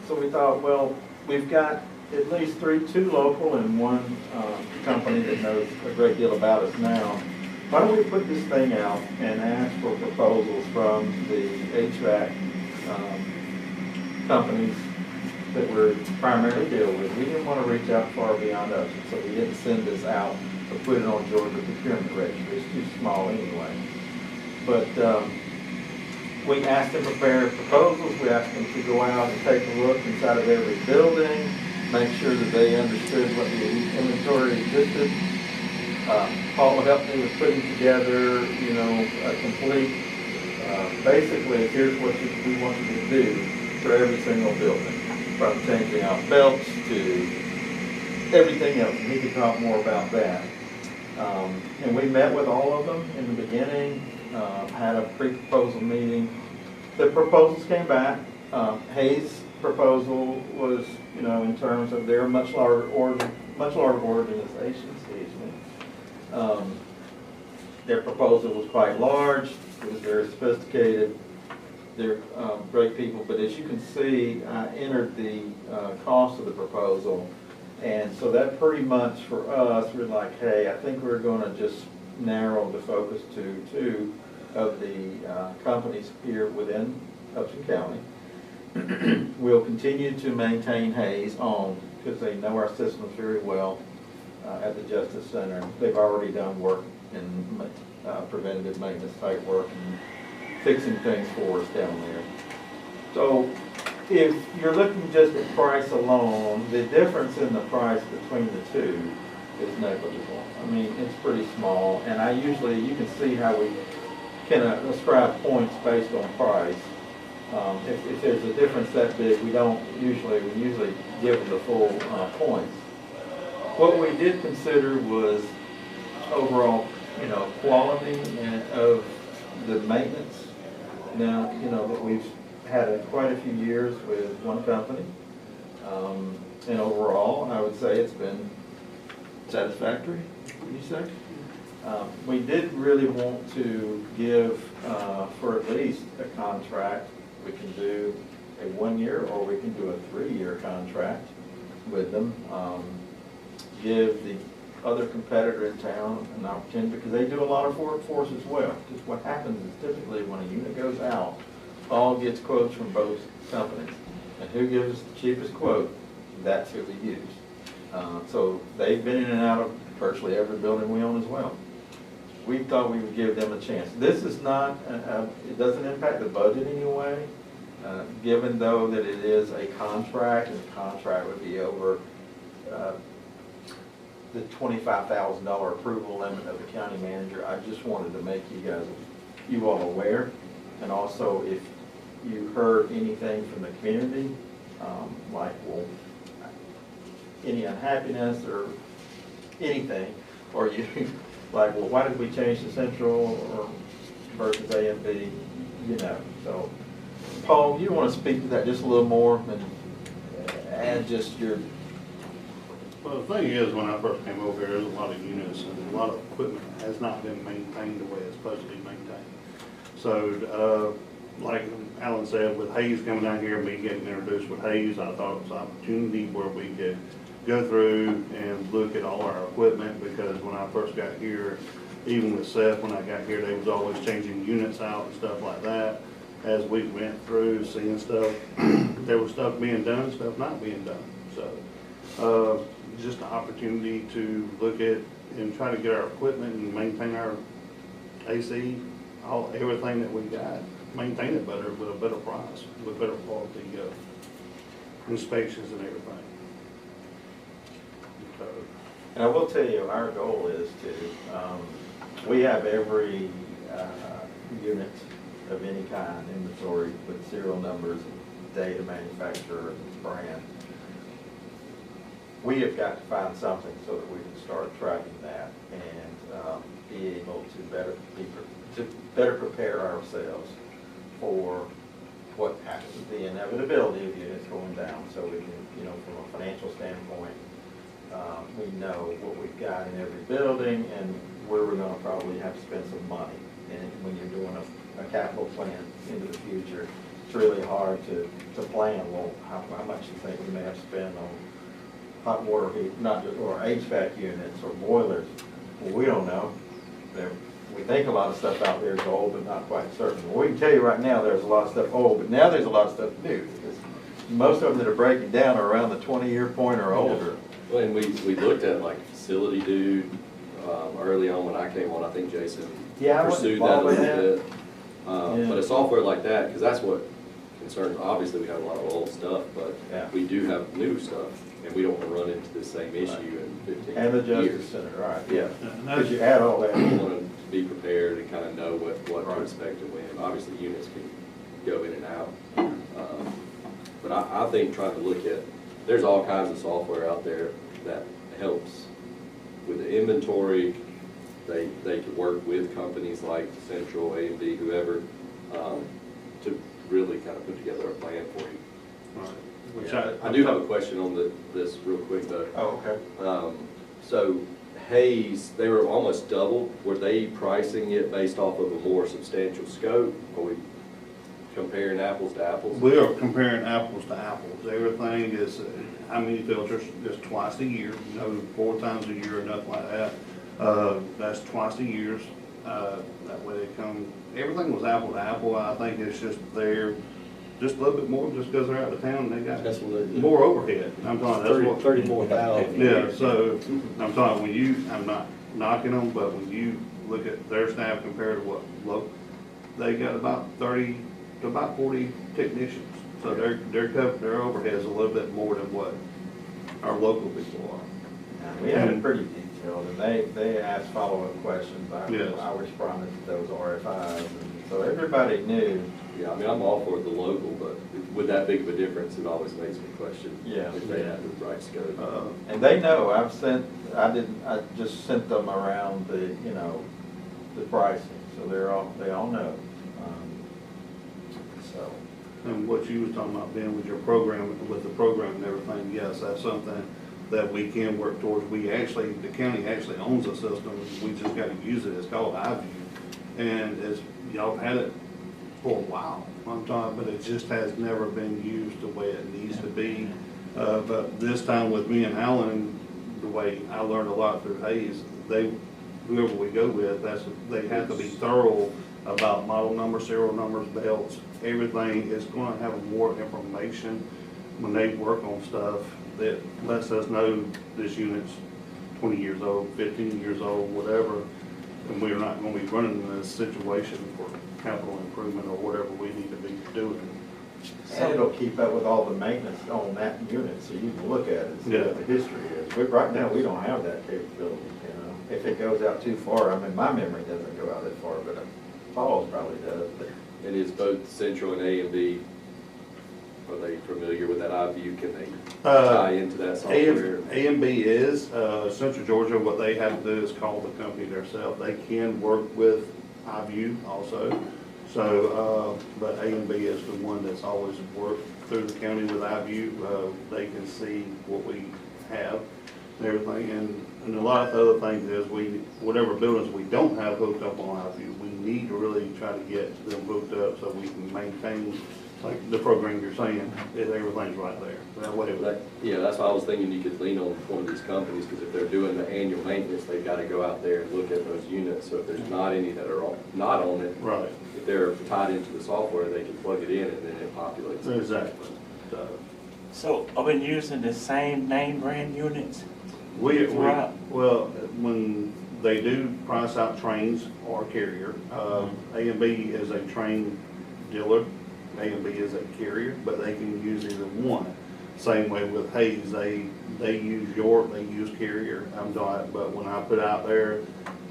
So we thought, well, we've got at least two local and one company that knows a great deal about us now. Why don't we put this thing out and ask for proposals from the HVAC companies that we're primarily dealing with? We didn't want to reach out far beyond us, so we didn't send this out to put it on Georgia procurement registry. It's too small anyway. But We asked them to prepare proposals, we asked them to go out and take a look inside of every building, make sure that they understood what the inventory existed. Paul helped me with putting together, a complete, basically, here's what we want you to do for every single building, from changing out belts to everything else, and he could talk more about that. And we met with all of them in the beginning, had a pre-proposal meeting. The proposals came back. Hayes' proposal was, in terms of their much larger organization, excuse me. Their proposal was quite large. It was very sophisticated. They're great people, but as you can see, I entered the cost of the proposal. And so that pretty much for us, we're like, hey, I think we're going to just narrow the focus to two of the companies here within Upson County. We'll continue to maintain Hayes on, because they know our systems very well at the Justice Center. They've already done work in preventative maintenance type work and fixing things for us down there. So if you're looking just at price alone, the difference in the price between the two is negligible. I mean, it's pretty small, and you can see how we can ascribe points based on price. If there's a difference that big, we usually give them the full points. What we did consider was overall, quality of the maintenance. Now, that we've had quite a few years with one company, and overall, I would say it's been satisfactory, you say? We did really want to give, for at least a contract, we can do a 1 year or we can do a 3-year contract with them. Give the other competitor in town an opportunity, because they do a lot of work for us as well. Because what happens is typically when a unit goes out, Paul gets quotes from both companies. And who gives us the cheapest quote, that's who we use. So they've been in and out of virtually every building we own as well. We thought we would give them a chance. This is not, it doesn't impact the budget in any way, given though that it is a contract, and the contract would be over the $25,000 approval limit of the county manager. I just wanted to make you all aware. And also, if you heard anything from the community, any unhappiness or anything, or you like, well, why did we change to Central or versus A and B? So, Paul, you want to speak to that just a little more and add just your. Well, the thing is, when I first came over here, there's a lot of units and a lot of equipment has not been maintained the way it's supposed to be maintained. So, like Alan said, with Hayes coming down here and me getting introduced with Hayes, I thought it was an opportunity where we could go through and look at all our equipment, because when I first got here, even with Seth, when I got here, they was always changing units out and stuff like that. As we went through, seeing stuff, there was stuff being done, stuff not being done. So, just an opportunity to look at and try to get our equipment and maintain our AC, everything that we got, maintain it better with a better price, with better quality inspections and everything. So, and I will tell you, our goal is to, we have every unit of any kind inventory with serial numbers, date of manufacturer, and brand. We have got to find something so that we can start tracking that and be able to better prepare ourselves for what happens, the inevitability of units going down. So we can, from a financial standpoint, we know what we've got in every building and where we're going to probably have to spend some money. And when you're doing a capital plan into the future, it's really hard to plan, well, how much you think we may have to spend on hot water heat, or HVAC units or boilers. Well, we don't know. We think a lot of stuff out there is old, but not quite certain. Well, we can tell you right now there's a lot of stuff old, but now there's a lot of stuff new, because most of them that are breaking down are around the 20-year point or older. Well, and we looked at like Facility Dude early on when I came on. I think Jason pursued that a little bit. But a software like that, because that's what concerns, obviously, we have a lot of old stuff, but Yeah. we do have new stuff, and we don't want to run into the same issue in 15 And the Justice years. Center, right. Yeah. Because you add all that, We want to be prepared and kind of know what to Right. expect and when. Obviously, units can go in and out. But I think trying to look at, there's all kinds of software out there that helps with the inventory. They can work with companies like Central, A&B, whoever, to really kind of put together a plan for you. Which I do have a question on this real quick though. oh, okay. So Hayes, they were almost doubled. Were they pricing it based off of a more substantial scope? Are we comparing apples to apples? We are comparing apples to apples. Everything is, how many filters, just twice a year, no 4 times a year or nothing like that. That's twice a year. That way they come, everything was apple to apple. I think it's just they're just a little bit more just because they're out of town and they got That's what it is. more overhead. I'm talking, that's what. 30 more thousand. Yeah, so I'm talking, when you, I'm not knocking them, but when you look at their staff compared to what local, they got about 30 to about 40 technicians. So their overhead is a little bit more than what our local people are. And we had it pretty detailed, and they asked follow-up questions. Yes. I responded to those RFIs, and so everybody knew. Yeah, I mean, I'm all for the local, but with that big of a difference, it always makes me question Yeah. if they have the right scope. And they know, I just sent them around the pricing, so they all know. So. And what you was talking about, Ben, with your program, with the program and everything, yes, that's something that we can work towards. The county actually owns a system, we just gotta use it, it's called iView. And it's, y'all had it for a while, I'm talking, but it just has never been used the way it needs to be. But this time with me and Alan, the way I learned a lot through Hayes, whoever we go with, they have to be thorough about model numbers, serial numbers, belts, everything is gonna have more information when they work on stuff that lets us know this unit's 20 years old, 15 years old, whatever, and we're not gonna be running in this situation for capital improvement or whatever we need to be doing. And it'll keep up with all the maintenance on that unit, so you can look at it, see what the history is. Right now, we don't have that capability, If it goes out too far, I mean, my memory doesn't go out that far, but Paul's probably does. And is both Central and A&B, are they familiar with that iView? Can they tie into that software? A&B is, Central Georgia, what they have to do is call the company themselves. They can work with iView also. So, but A&B is the one that's always worked through the county with iView. They can see what we have and everything. And a lot of the other things is whatever buildings we don't have hooked up on iView, we need to really try to get them hooked up so we can maintain, like the program you're saying, if everything's right there. That way, Yeah, that's why I was thinking you could lean on one of these companies, because if they're doing the annual maintenance, they've got to go out there and look at those units. So if there's not any that are not on it, right. if they're tied into the software, they can plug it in and then it populates. Exactly. So are we using the same name brand units? Well, when they do price out trains or carrier, A&B is a train dealer, A&B is a carrier, but they can use either one. Same way with Hayes, they use York, they use carrier, but when I put out there,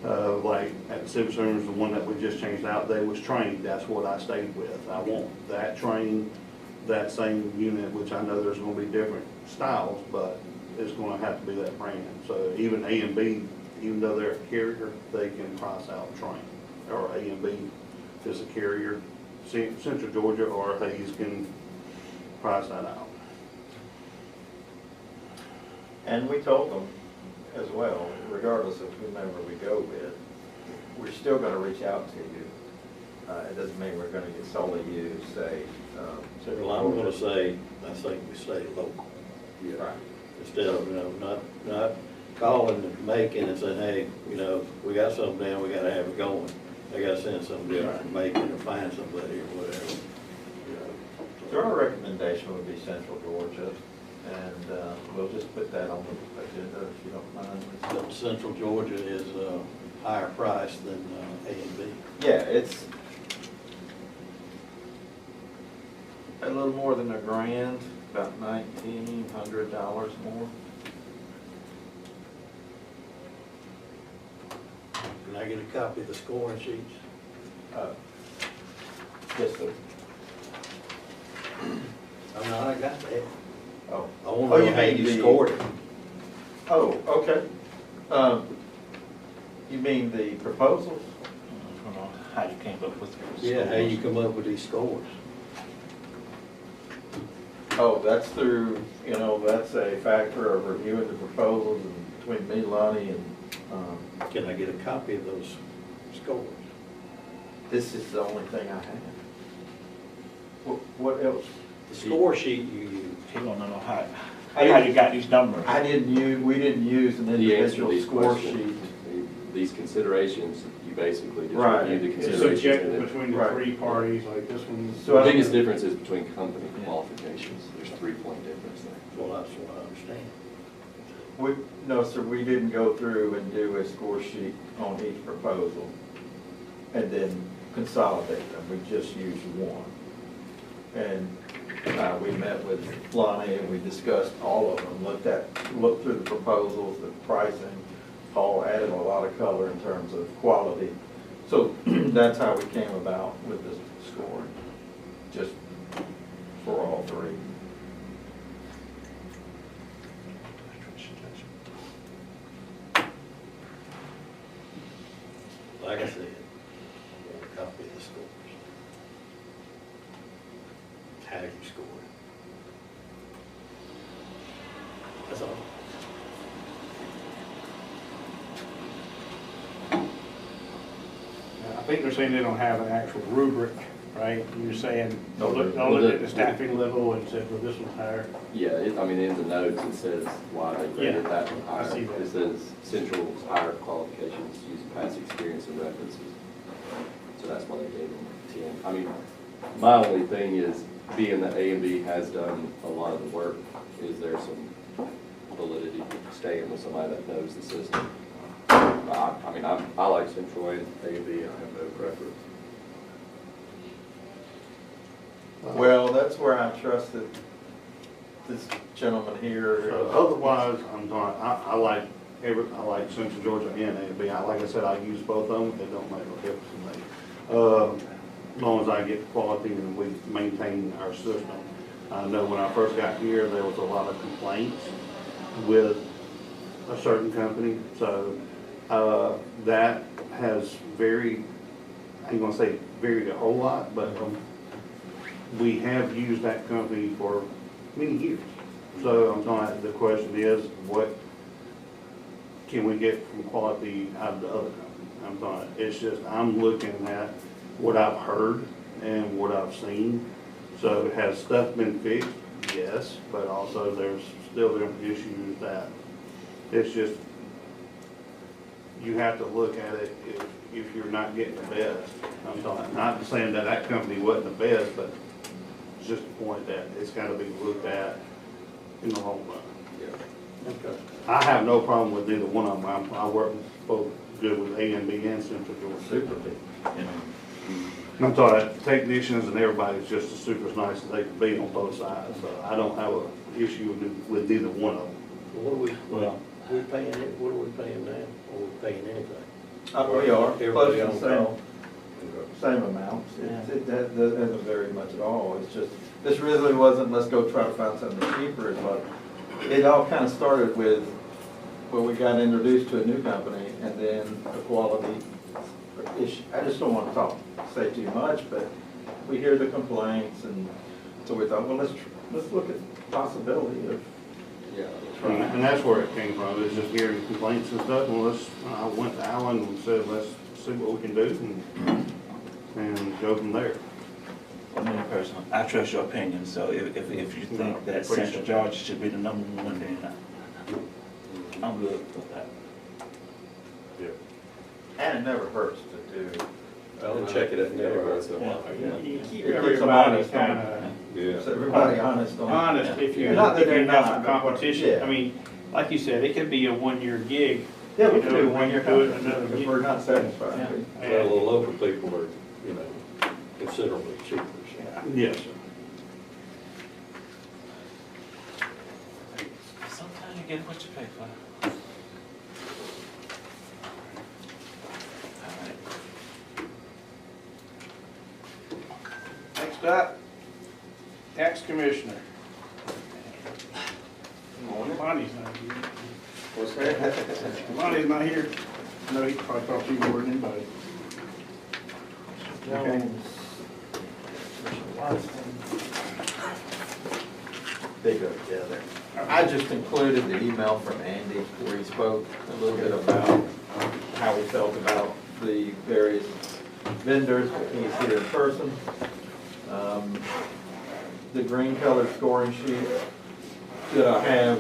like at Civic Center, the one that we just changed out, they was trained, that's what I stayed with. I want that train, that same unit, which I know there's gonna be different styles, but it's gonna have to be that brand. So even A&B, even though they're a carrier, they can price out train. Or A&B is a carrier, Central Georgia or Hayes can price that out. And we told them as well, regardless of whomever we go with, we're still gonna reach out to you. It doesn't mean we're gonna get solely you, say. So I'm gonna say, I think we stay local. Yeah. Right. Instead of, not calling and making and saying, hey, we got something down, we gotta have it going. They gotta send something different and make it or find somebody or whatever. So our recommendation would be Central Georgia, and we'll just put that on the agenda if you don't mind. So Central Georgia is higher price than A&B. Yeah, it's, little more than $1,000, about $1,900 more. Can I get a copy of the scoring sheets? Yes, sir. Oh, no, I got that. Oh. I want Oh, to you know how mean you the- scored it. Oh, okay. You mean the proposals? I don't know how you came up with the Yeah, how you scores. come up with these scores. Oh, that's through, that's a factor of reviewing the proposals and between me, Lonnie, and, Can I get a copy of those scores? this is the only thing I have. What else? The score sheet you use. He wanna know how you got these numbers. We didn't use an The answer to individual these score questions, sheet. these considerations, you basically just Right. review the It's considerations. subjective in it. between the Right. three parties, like this one. So The I- biggest difference is between company qualifications. There's 3-point difference there. Well, that's what I understand. No, sir, we didn't go through and do a score sheet on each proposal and then consolidate them. We just used one. And we met with Lonnie and we discussed all of them, looked through the proposals, the pricing. Paul added a lot of color in terms of quality. So that's how we came about with this scoring, just for all three. Like I said, I want a copy of the scores. How you score it. That's all. I think they're saying they don't have an actual rubric, right? You're saying, No, look at the staffing level and said, well, this one's higher. Yeah, in the notes, it says why they rated Yeah, that one higher. I see that. It says Central's higher qualifications using past experience and references. So that's why they gave them 10. I mean, my only thing is, being that A and B has done a lot of the work, is there some validity to staying with somebody that knows the system? I like Central and A and B, I have no preference. Well, that's where I trusted this gentleman here. So otherwise, I like I like Central Georgia and A&B. Like I said, I use both of them, it don't make no difference to me. As long as I get quality and we maintain our system. I know when I first got here, there was a lot of complaints with a certain company, so that has varied, I ain't gonna say varied a whole lot, but we have used that company for many years. So I'm talking, the question is, what can we get from quality out of the other company? I'm talking, it's just, I'm looking at what I've heard and what I've seen. So has stuff been fixed? Yes, but also there's still them issues that it's just, you have to look at it if you're not getting the best. I'm talking, not saying that that company wasn't the best, but it's just a point that it's gotta be looked at in the long run. Okay. I have no problem with either one of them. I work both good with A and B and Central Georgia. Super big. I'm talking technicians and everybody's just as super as nice as they can be on both sides, so I don't have a issue with either one of them. What are we paying it, what are we paying now? Are we paying anything? We are, Everybody close on to the call? same amounts. That hasn't varied much at all. It's just, this really wasn't, let's go try to find something cheaper. It's like, it all kind of started with, when we got introduced to a new company and then the quality issue. I just don't want to say too much, but we hear the complaints, and so we thought, well, let's look at the possibility of, Yeah. And that's where it came from, is just hearing complaints and stuff, and I went to Alan and said, let's see what we can do and go from there. For me personally, I trust your opinion, so if you think that Central Georgia should be the number one, then I'm good with that. and it never hurts to do. I'll check it in there. So, Yeah. You keep It keeps everybody them kind Keeps of everybody honest on. honest if you're Not that they're enough not, for but competition. yeah. I mean, like you said, it could be a one-year gig. Yeah, we You can know, do one year do it contract another if year. we're not satisfied. Yeah. Well, the local people are, considerably cheaper. So. Yes, sir. get what you pay for. All right. Next up, tax commissioner. Monty's not here. What's that? Monty's not here. No, he probably talked to you more than anybody. Jones. They go together. I just included the email from Andy where he spoke a little bit about how he felt about the various vendors. He's here in person. The green colored scoring sheet that I have,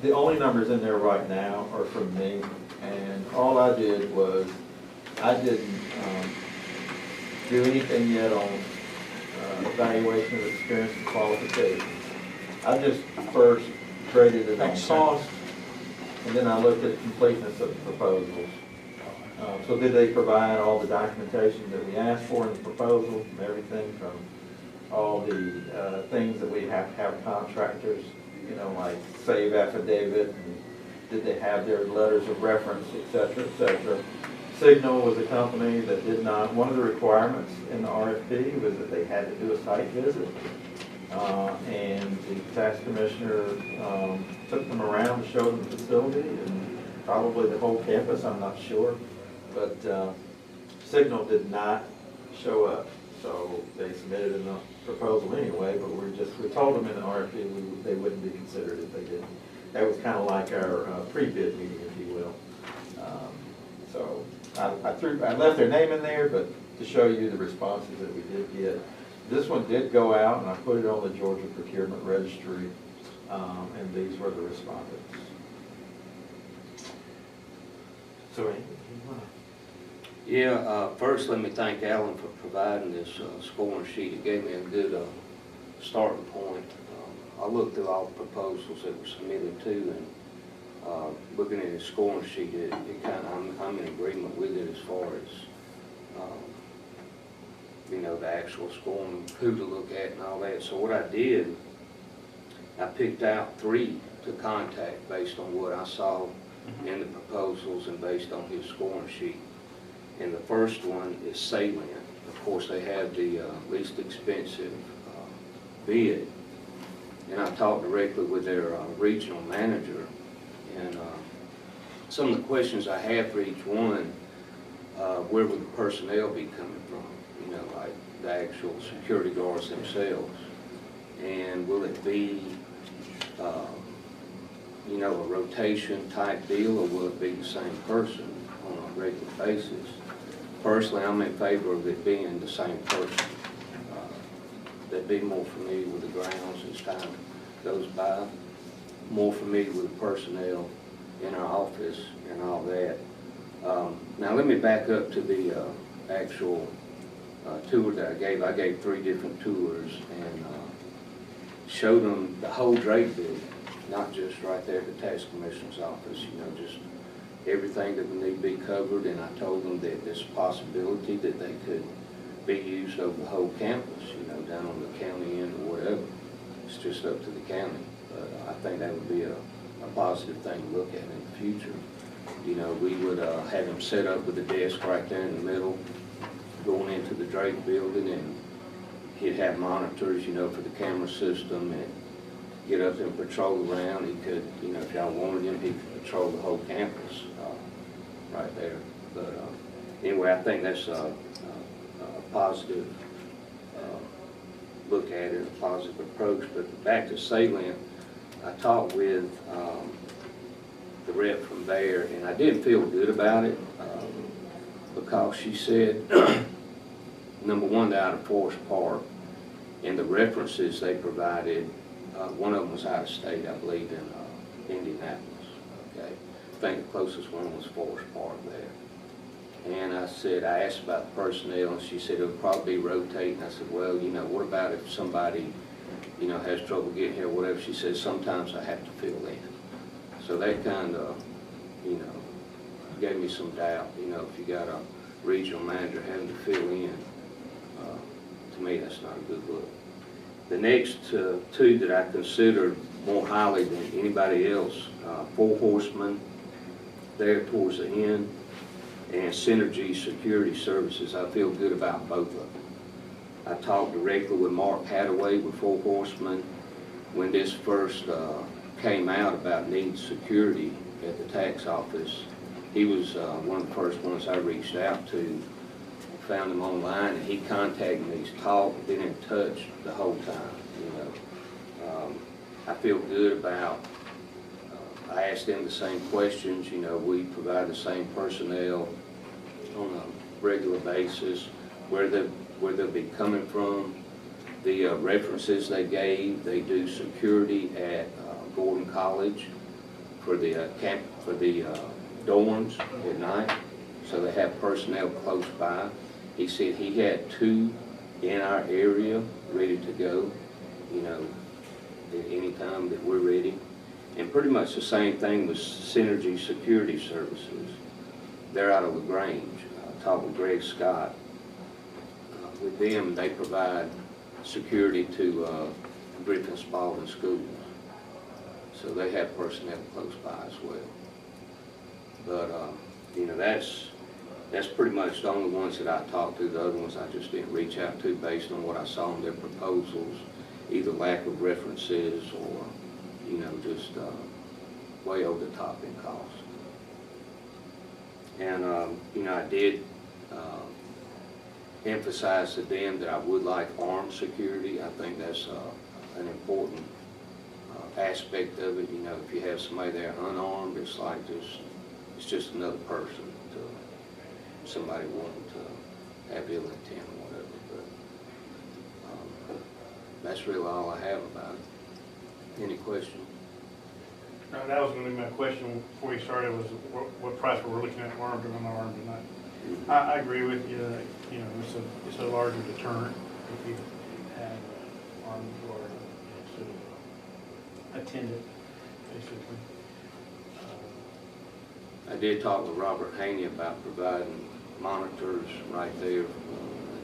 the only numbers in there right now are from me. And all I did was, I didn't do anything yet on evaluation of experience and qualifications. I just first graded it on cost, and then I looked at completeness of proposals. So did they provide all the documentation that we asked for in the proposal, from everything from all the things that we have to have contractors, you know, like save affidavit, and did they have their letters of reference, et cetera, et cetera. Signal was a company that did not, one of the requirements in the RFP was that they had to do a site visit. And the tax commissioner took them around to show them the facility and probably the whole campus, I'm not sure. But Signal did not show up, so they submitted a proposal anyway, but we told them in the RFP they wouldn't be considered if they didn't. That was kind of like our pre-bid meeting, if you will. So I left their name in there, but to show you the responses that we did get. This one did go out, and I put it on the Georgia Procurement Registry, and these were the respondents. So, Andy, you want to? Yeah, first let me thank Alan for providing this scoring sheet. It gave me a good starting point. I looked through all the proposals that were submitted to, and looking at his scoring sheet, it kind of, I'm in agreement with it as far as you know, the actual scoring, who to look at and all that. So what I did, I picked out 3 to contact based on what I saw in the proposals and based on his scoring sheet. And the first one is Salient. Of course, they have the least expensive bid. And I talked directly with their regional manager. And some of the questions I have for each one, where would the personnel be coming from? You know, like the actual security guards themselves. And will it be, you know, a rotation type deal, or will it be the same person on a regular basis? Personally, I'm in favor of it being the same person. They'd be more familiar with the grounds as time goes by, more familiar with the personnel in our office and all that. Now let me back up to the actual tour that I gave. I gave 3 different tours and showed them the whole Drake building, not just right there at the tax commissioner's office, you know, just everything that would need to be covered. And I told them that there's a possibility that they could be used over the whole campus, you know, down on the county end or whatever. It's just up to the county. But I think that would be a positive thing to look at in the future. You know, we would have them set up with a desk right there in the middle, going into the Drake building, and he'd have monitors, you know, for the camera system, and get up and patrol around. He could, you know, if y'all wanted him, he could patrol the whole campus right there. But anyway, I think that's a positive look at it, a positive approach. But back to Salient, I talked with the rep from there, and I didn't feel good about it because she said, number one, they're out of Forest Park, and the references they provided, one of them was out of state, I believe, in Indianapolis. Okay, I think the closest one was Forest Park there. And I said, I asked about the personnel, and she said it would probably be rotating. I said, well, you know, what about if somebody, you know, has trouble getting here or whatever? She said, sometimes I have to fill in. So that kind of, you know, gave me some doubt. You know, if you got a regional manager having to fill in, to me, that's not a good look. The next 2 that I considered more highly than anybody else. Four Horsemen there towards the end, and Synergy Security Services. I feel good about both of them. I talked directly with Mark Hadaway with Four Horsemen when this first came out about needing security at the tax office. He was one of the first ones I reached out to. Found him online, and he contacted me. He's talked, been in touch the whole time. You know, I feel good about. I asked him the same questions. You know, we provide the same personnel on a regular basis. Where they'll be coming from, the references they gave. They do security at Gordon College for the dorms at night, so they have personnel close by. He said he had 2 in our area ready to go, you know, at any time that we're ready. And pretty much the same thing with Synergy Security Services. They're out of LaGrange. I talked with Greg Scott. With them, they provide security to Griffin Spalding schools. So they have personnel close by as well. But, you know, that's pretty much the only ones that I talked to. The other ones I just didn't reach out to based on what I saw in their proposals, either lack of references or, you know, just way over the top in cost. And, you know, I did emphasize to them that I would like armed security. I think that's an important aspect of it. You know, if you have somebody there unarmed, it's like it's just another person to somebody wanting to have ill intent or whatever. But that's really all I have about it. Any questions? No, that was going to be my question before you started, was what price were we looking at, armed or unarmed? And I agree with you that, you know, it's a larger deterrent if you have armed or attendant, basically. I did talk with Robert Haney about providing monitors right there,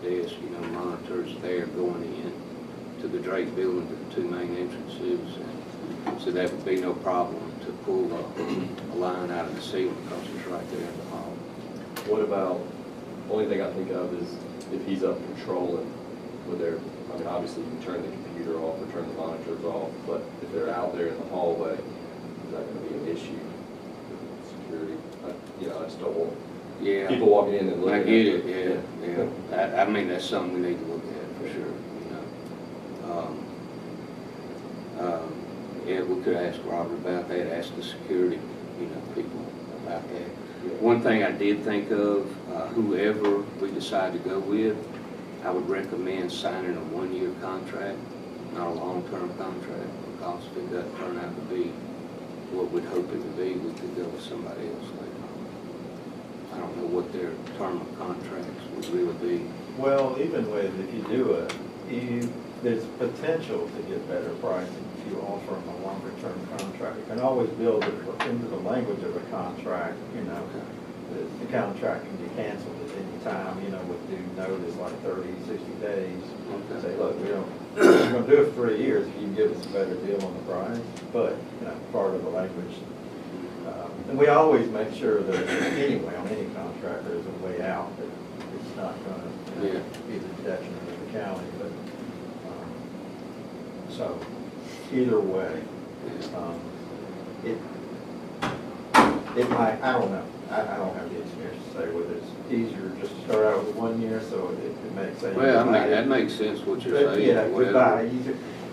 the desk, you know, monitors there going in to the Drake building, to the 2 main entrances. And so that would be no problem to pull a line out of the ceiling because it's right there in the hall. What about, only thing I think of is if he's up patrolling with their, I mean, obviously you can turn the computer off or turn the monitors off, but if they're out there in the hallway, is that going to be an issue with security? You know, I just don't want people walking in and looking. I get it, yeah. I mean, that's something we need to look at for sure, you know. Yeah, we could ask Robert about that, ask the security, you know, people about that. One thing I did think of, whoever we decide to go with, I would recommend signing a 1-year contract, not a long-term contract, because if it doesn't turn out to be what we'd hope it would be, we could go with somebody else later on. I don't know what their term of contracts would really be. Well, even with, if you do there's potential to get better pricing if you offer them a longer term contract. You can always build it into the language of a contract, you know. The contract can be canceled at any time, you know, with due notice, like 30, 60 days. Okay. Say, look, we're going to do it for 3 years if you can give us a better deal on the price. But, you know, part of the language. And we always make sure that anyway, on any contract, there's a way out. That it's not going to be the detriment of the county. But so either way, it might, I don't know. I don't have the experience to say whether it's easier just to start out with 1 year, so it makes sense. Well, I mean, that makes sense what you're saying. Yeah, goodbye.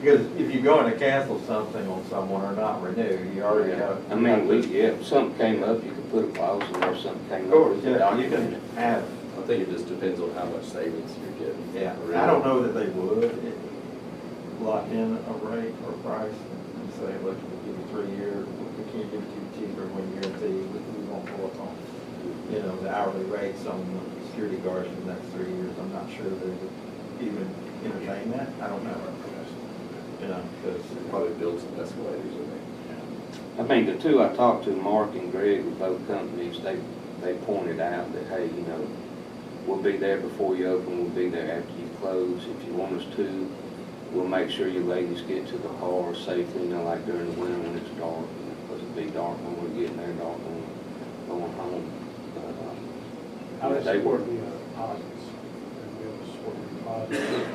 Because if you're going to cancel something on someone or not renew, you already have. I mean, if something came up, you could put a clause in there. If something came up, of course, yeah, you can have. I think it just depends on how much savings you're getting. Yeah, I don't know that they would lock in a rate or price and say, look, we'll give you 3 years, we can't give it to you cheaper when you guarantee we won't pull up on, you know, the hourly rates on the security guards for the next 3 years. I'm not sure they would even entertain that. I don't know. You know, because it probably builds some escalators in there. I mean, the two I talked to, Mark and Greg, with both companies, they pointed out that, hey, you know, we'll be there before you open, we'll be there after you close. If you want us to, we'll make sure you ladies get to the car safely, you know, like during the winter when it's dark, because it'll be dark when we're getting there, dark when we're going home. How does They it work. work the deposits? And we have to support the deposits.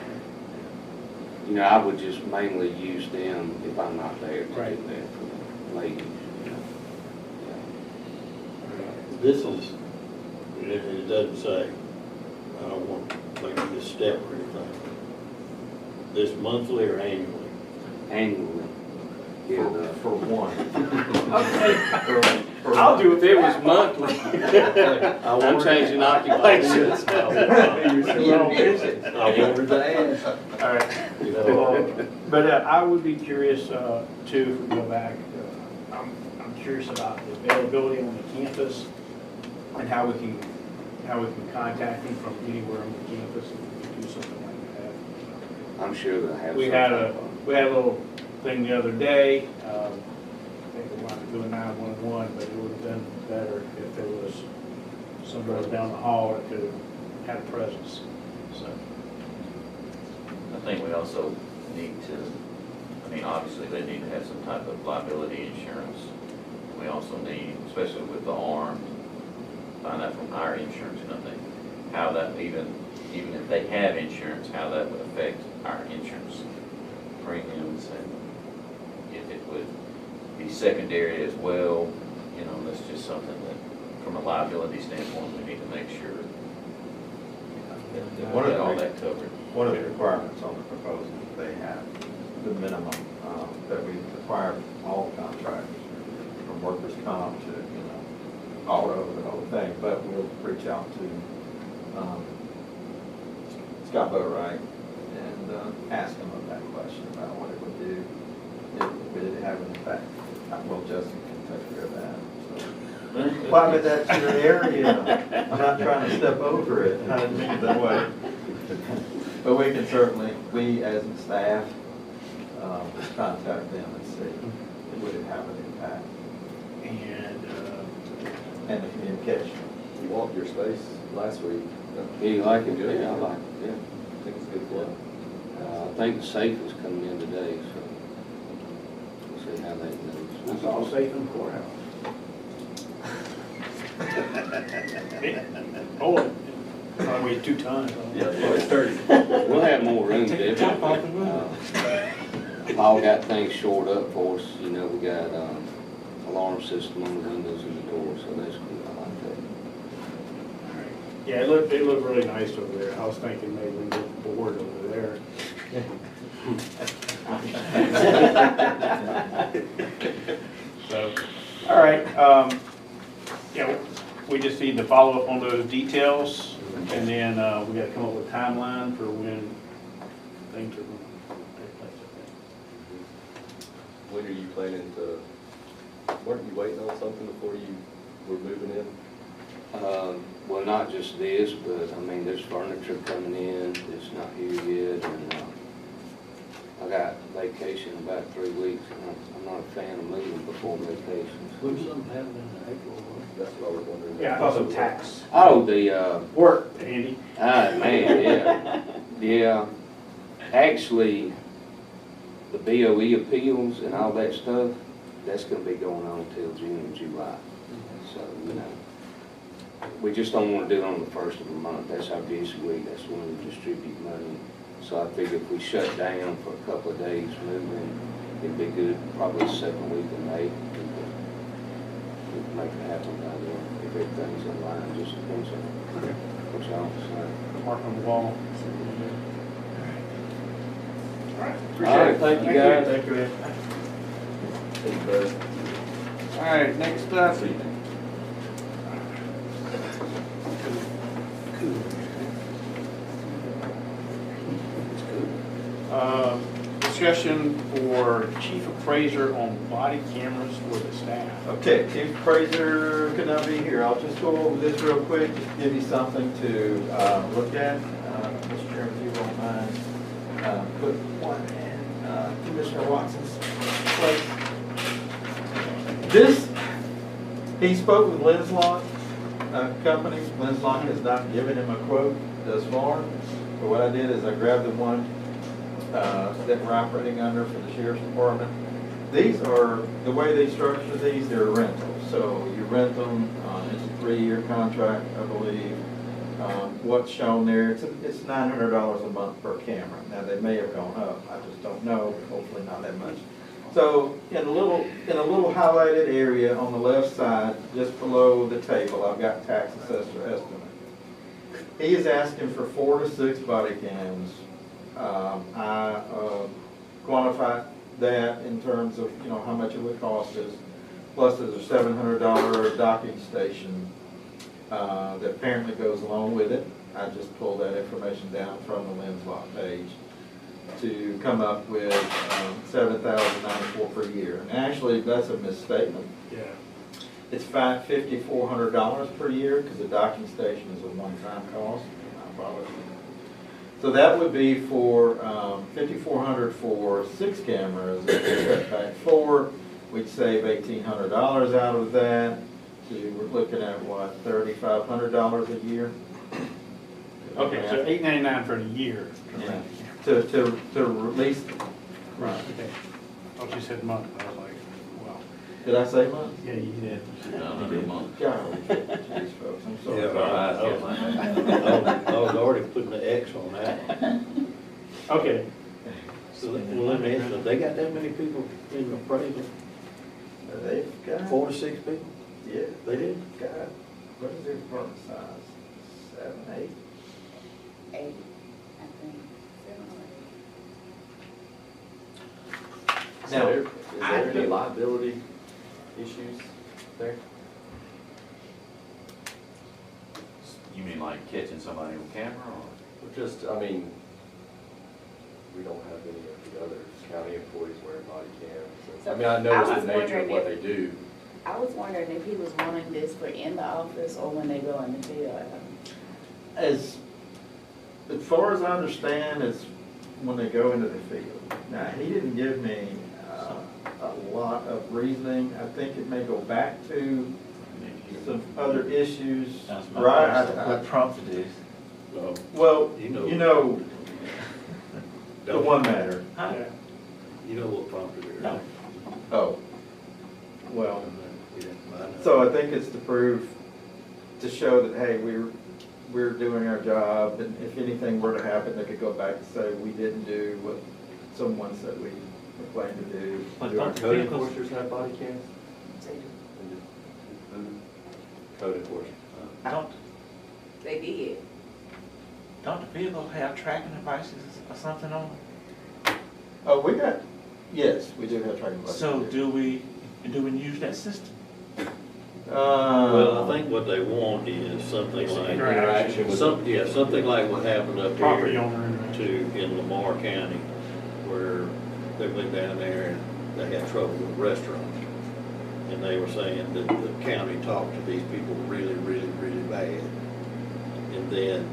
You know, I would just mainly use them if I'm not there to Right. get there for the ladies. You know. This is, it doesn't say, I don't want to make this step or anything. This monthly or annually? Annually. Yeah, For one. I'll do it if it was monthly. I'm changing occupations. I wanted to ask. All right. You know, But I would be curious too, if we go back, I'm curious about the availability on the campus and how we can contact them from anywhere on the campus and we can do something like that. I'm sure they'll have. We some had type a of- little thing the other day, I think we wanted to do a 911, but it would have been better if there was somebody down the hall that could have had a presence, so. I think we also need to, I mean, obviously they need to have some type of liability insurance. We also need, especially with the armed, find out from our insurance company, how that even if they have insurance, how that would affect our insurance premiums and if it would be secondary as well. You know, that's just something that, from a liability standpoint, we need to make sure that we get all that covered. One of the requirements on the proposal, they have the minimum that we require all contractors, from workers' comp to, auto, the whole thing, but we'll reach out to Scott Boatwright and ask him that question about what it would do if we didn't have an effect. Well, Justin can take care of that. So. Well, but that's your area. I'm not trying to step over it. I didn't mean it that way. But we can certainly, we as a staff, contact them and see would it have an impact. And the communication. You walked your space last week. You like it? Yeah, I like it, yeah. I think it's a good club. I think the safe is coming in today, so we'll see how that goes. It's all safe in the courthouse. Oh, probably 2 tons. Yeah, it's 30. We'll have more room, definitely. Paul got things shored up for us, you know, we got, alarm system on the windows and the doors, so that's good, I like that. Yeah, it looked really nice over there. I was thinking maybe we can get bored over there. So, all right, yeah, we just need to follow up on those details, and then we got to come up with a timeline for when things are going to take place. When are you planning to, weren't you waiting on something before you were moving in? Well, not just this, but I mean, there's furniture coming in, it's not here yet, and I got vacation in about 3 weeks, and I'm not a fan of moving before vacations. who's something happening in April? That's what I was wondering. Yeah, also tax. Oh, the, Work, Andy. man, yeah, yeah. Actually, the BOE appeals and all that stuff, that's gonna be going on until June and July. So, you know, we just don't wanna do it on the first of the month. That's our busy week, that's when we distribute money. So I figure if we shut down for a couple of days moving, it'd be good, probably the second week in May. We can make it happen by then, if everything's in line, just depends on what y'all decide. Mark on the wall. All right, thank you guys. Thank you, Ed. Thank you, Buzz. All right, next up. Discussion for chief appraiser on body cameras for the staff. Okay, Chief Appraiser could not be here. I'll just go over this real quick, just give you something to look at. Mr. Chairman, if you won't mind, put one in Commissioner Watson's place. This, he spoke with Linslot Company. Linslot has not given him a quote thus far. But what I did is I grabbed the one that we're operating under for the sheriff's department. These are, the way they structure these, they're rentals. So you rent them, it's a 3-year contract, I believe. What's shown there, it's $900 a month per camera. Now, they may have gone up, I just don't know, hopefully not that much. So in a little highlighted area on the left side, just below the table, I've got tax assessor estimate. He is asking for 4 to 6 body cams. I quantified that in terms of, you know, how much it would cost us. Plus there's a $700 docking station that apparently goes along with it. I just pulled that information down from the lens lock page to come up with $7,094 per year. And actually, that's a misstatement. Yeah. It's $5,400 per year because the docking station is a one-time cost. I apologize. So that would be for $5,400 for 6 cameras. If we cut back 4, we'd save $1,800 out of that. So we're looking at what, $3,500 a year? Okay, so $899 for the year. Yeah. To release them. Right, okay. Oh, you said month, I was like, wow. Did I say month? Yeah, you did. No, not a month. Golly, geez, folks, I'm sorry. Yeah, I was already putting the X on that one. Okay. So, well, let me ask you, they got that many people in the appraisal? They've got. 4 to 6 people? Yeah. They did? Got, what is their department size? 7, 8? 8, I think. Now, Is there any liability issues there? You mean like catching somebody on camera or? Just, I mean, we don't have any of the other county employees wearing body cams. I mean, I know it's the nature of what they do. I was wondering if he was wanting this for in the office or when they go in the field. As far as I understand, it's when they go into the field. Now, he didn't give me a lot of reasoning. I think it may go back to some other issues. What prompted this? Well, you know, the one matter. Yeah. You know what prompted it, No. right? Oh, well, You didn't mind that? so I think it's to prove, to show that, hey, we're doing our job, and if anything were to happen, they could go back and say, we didn't do what someone said we were planning to do. But Do our don't the code vehicles, enforcers have body cams? Code enforcement. They did. don't the vehicles have tracking devices or something on them? Oh, yes, we do have tracking devices. So do we use that system? Well, I think what they want is something like, Interaction with something like what happened up property here owner interaction. in Lamar County, where they went down there and they had trouble with restaurants. And they were saying that the county talked to these people really, really, really bad. And then,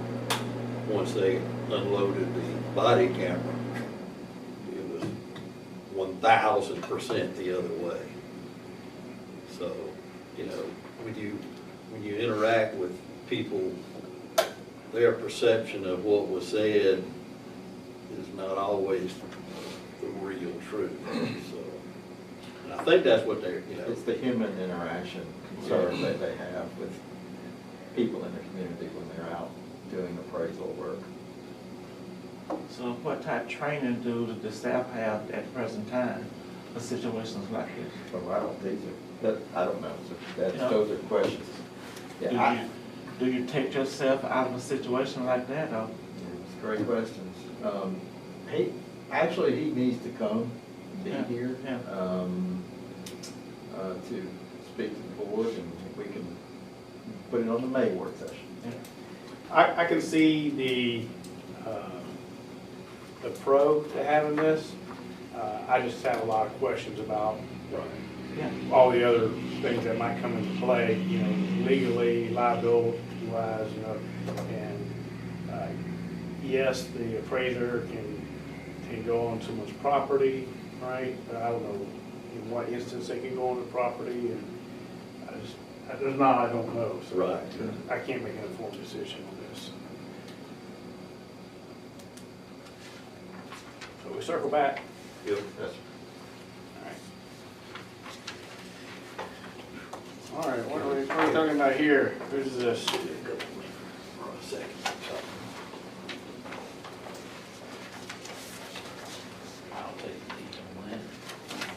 once they unloaded the body camera, it was 1,000% the other way. So, you know, when you interact with people, their perception of what was said is not always the real truth. So, and I think that's what they're, you know. It's the human interaction concern that they have with people in the community when they're out doing appraisal work. So what type of training do the staff have at the present time for situations like this? So I don't know, so those are questions. Yeah, Do you take yourself out of a situation like that, or? It's great questions. He needs to come, be here, to speak to the board, and we can put it on the May work session. I can see the pro to having this. I just have a lot of questions about all the other things that might come into play, you know, legally, liability-wise, you know, and yes, the appraiser can go on someone's property, right? But I don't know in what instance they can go on the property, and I don't know, so Right. I can't make an informed decision on this. So circle back. Yep, that's. All right, what are we talking about here? Who's this? I'll take the lead on that.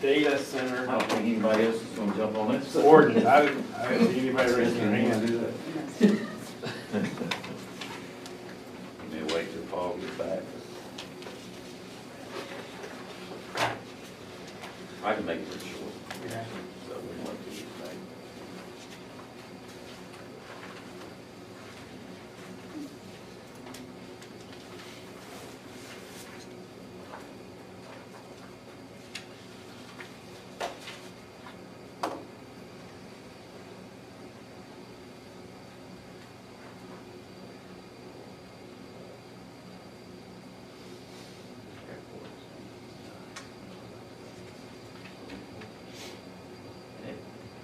Data I center don't think anybody else is gonna jump on this. ordinance. I didn't see anybody raising their hand. Maybe wait till Paul gets back. I can make it pretty short. Okay. So we want to get back. Hey,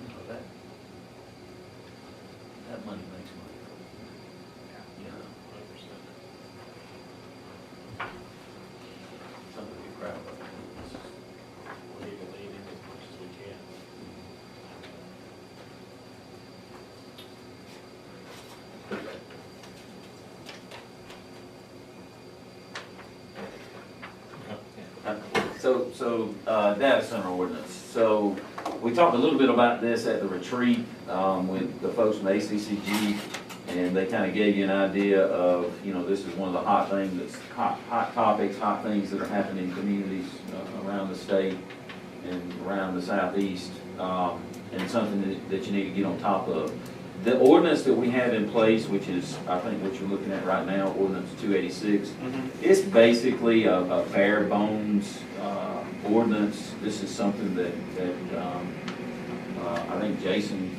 you know that money makes money. Yeah. Something to be proud of. We need to lean in as much as we can. So, data center ordinance. So, we talked a little bit about this at the retreat, with the folks from ACCG, and they kind of gave you an idea of, this is one of the hot things, that's hot topics, hot things that are happening in communities around the state and around the southeast, and something that you need to get on top of. The ordinance that we have in place, which is, I think what you're looking at right now, ordinance 286, it's basically a bare bones ordinance. This is something that I think Jason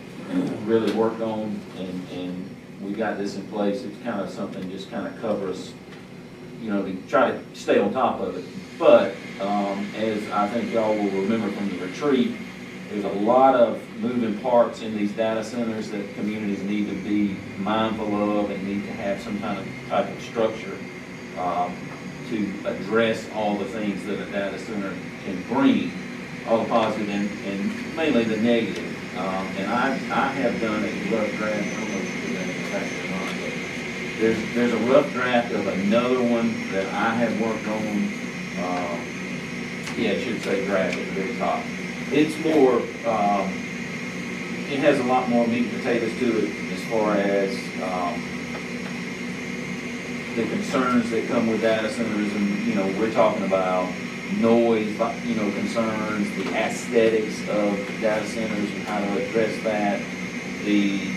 really worked on, and we got this in place. It's kind of something just kind of covers, to try to stay on top of it. But as I think y'all will remember from the retreat, there's a lot of moving parts in these data centers that communities need to be mindful of and need to have some kind of type of structure to address all the things that a data center can bring, all the positive and mainly the negative. And I have done a rough draft, I don't know if you did that exactly or not, but there's a rough draft of another one that I have worked on. It should say draft at the very top. It's more, it has a lot more meat and potatoes to it as far as the concerns that come with data centers, and we're talking about noise, concerns, the aesthetics of data centers and how to address that, the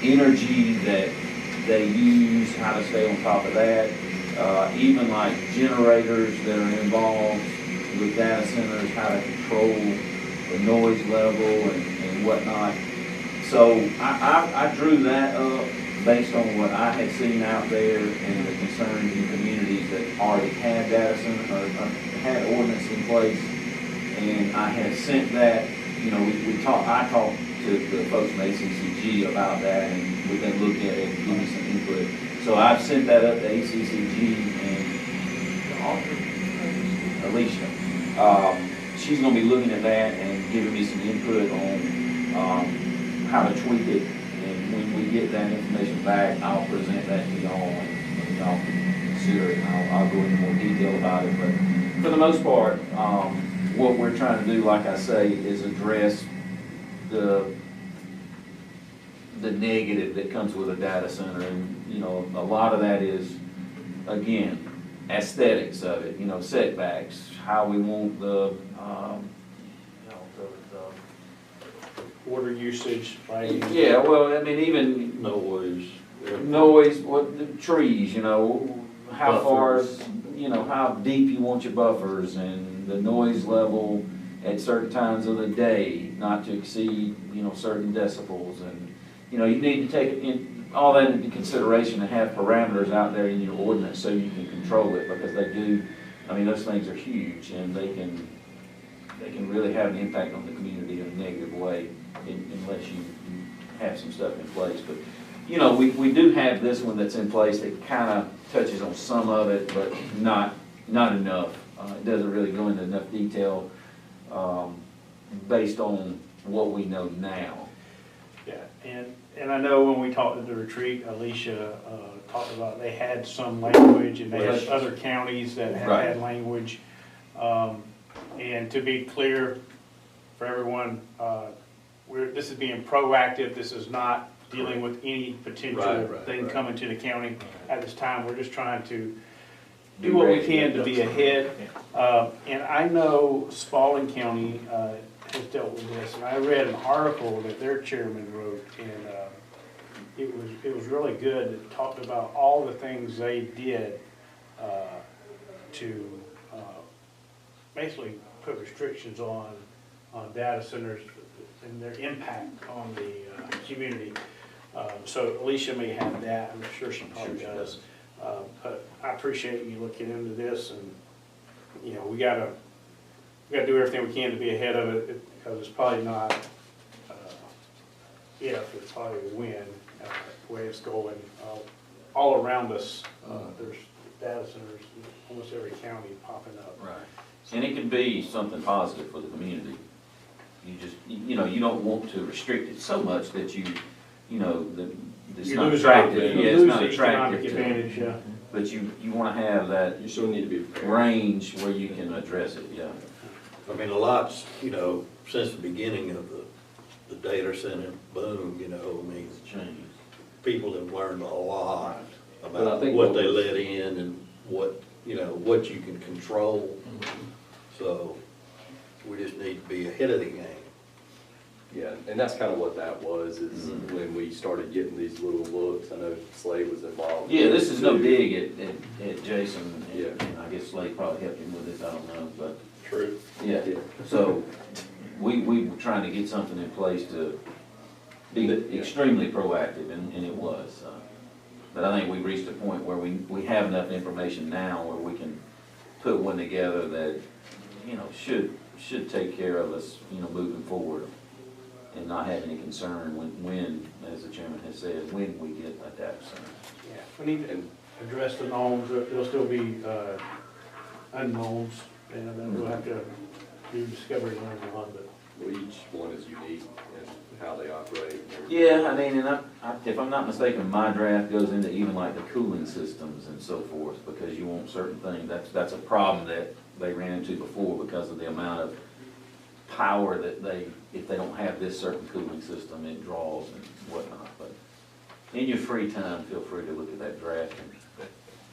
energy that they use, how to stay on top of that, even like generators that are involved with data centers, how to control the noise level and whatnot. So I drew that up based on what I had seen out there and the concerns in communities that already had data center or had ordinance in place. And I had sent that, I talked to the folks from ACCG about that, and we've been looking at it and giving some input. So I've sent that up to ACCG and Alicia. She's going to be looking at that and giving me some input on how to tweak it. And when we get that information back, I'll present that to y'all and y'all can consider it. And I'll go into more detail about it. But for the most part, what we're trying to do, like I say, is address the negative that comes with a data center. And, a lot of that is, again, aesthetics of it, setbacks, how we want the Water usage, lighting. yeah, well, I mean, even Noise. what the trees, how far, how deep you want your buffers and the noise level at certain times of the day, not to exceed, certain decibels. And, you need to take all that into consideration and have parameters out there in your ordinance so you can control it, because they do, those things are huge, and they can really have an impact on the community in a negative way unless you have some stuff in place. But, we do have this one that's in place that kind of touches on some of it, but not not enough. It doesn't really go into enough detail, based on what we know now. Yeah, and I know when we talked at the retreat, Alicia talked about they had some language and they had Yes. other counties that had Right. had language. And to be clear for everyone, this is being proactive, this is not dealing with any potential thing coming to the county at this time. We're just trying to do what we can to be ahead. And I know Spalding County has dealt with this, and I read an article that their chairman wrote, and it was really good. It talked about all the things they did to basically put restrictions on data centers and their impact on the community. So Alicia may have that, I'm sure she probably does. But I appreciate you looking into this, and, you know, we gotta do everything we can to be ahead of it, because it's probably not if, it's probably when, the way it's going. All around us, there's data centers in almost every county popping up. Right. And it can be something positive for the community. You just, you know, you don't want to restrict it so much that you know, it's You not lose attractive. out, Yeah, you it's lose not the economic attractive to, advantage, yeah. but you wanna have that You still need to be prepared. range where you can address it, yeah. I mean, a lot's, since the beginning of the data center boom, I mean, Change. people have learned a lot Well, I about think what what they was- let in and what you can control. So we just need to be ahead of the game. Yeah, and that's kind of what that was, is when we started getting these little looks. I know Slade was involved. Yeah, this is no too. dig at Jason, Yeah. and I guess Slade probably helped him with this, I don't know, but, True. yeah. Yeah. So, we were trying to get something in place to be Yeah. extremely proactive, and it was. But I think we reached a point where we have enough information now where we can put one together that, should take care of us, moving forward, and not have any concern when, as the chairman has said, when we get a data center. Yeah, we need to address the knowns. There'll still be unknowns, and then we'll have to do discovery and learn on, but Well, each one is unique in how they operate. and everything. Yeah, I mean, and if I'm not mistaken, my draft goes into even like the cooling systems and so forth, because you want certain things. That's a problem that they ran into before because of the amount of power that if they don't have this certain cooling system, it draws and whatnot. But in your free time, feel free to look at that draft, and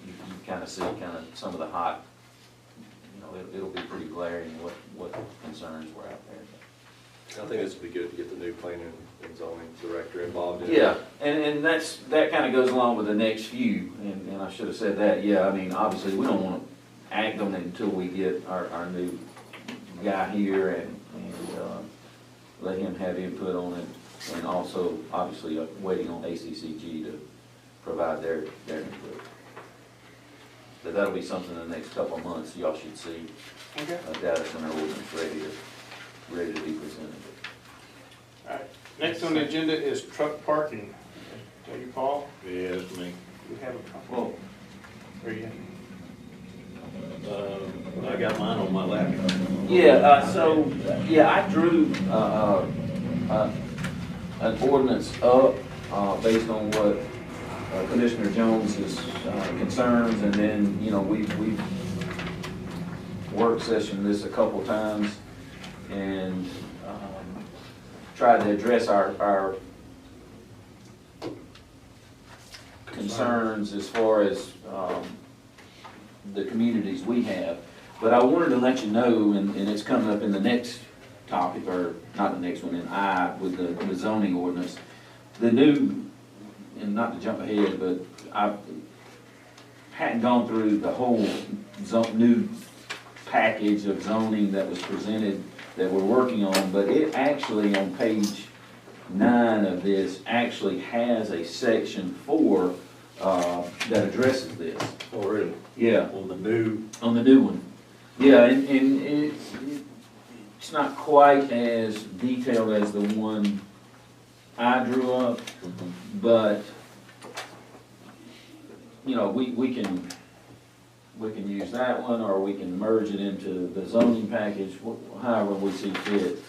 you kind of see some of the hot, it'll be pretty glaring what concerns were out there. I think this would be good to get the new planning and zoning director involved in it. Yeah, and that kind of goes along with the next few, and I should have said that. Yeah, I mean, obviously, we don't want to act on it until we get our new guy here and let him have input on it, and also, obviously, waiting on ACCG to provide their input. But that'll be something in the next couple of months, y'all should see okay. a data center ordinance ready to be presented. All right, next on the agenda is truck parking. Is that you, Paul? Yeah, that's me. We have a truck. Well, Where you at? I got mine on my laptop. Yeah, I drew an ordinance up based on what Commissioner Jones's concerns, and then, we've work sessioned this a couple times and tried to address our concerns as far as the communities we have. But I wanted to let you know, and it's coming up in the next topic, or not the next one, with the zoning ordinance. The new, and not to jump ahead, but I hadn't gone through the whole new package of zoning that was presented that we're working on, but it actually, on page 9 of this, actually has a section 4 that addresses this. Oh, really? Yeah. On the new. On the new one. Yeah, and it's not quite as detailed as the one I drew up, but, we can we can use that one, or we can merge it into the zoning package, however we see fit.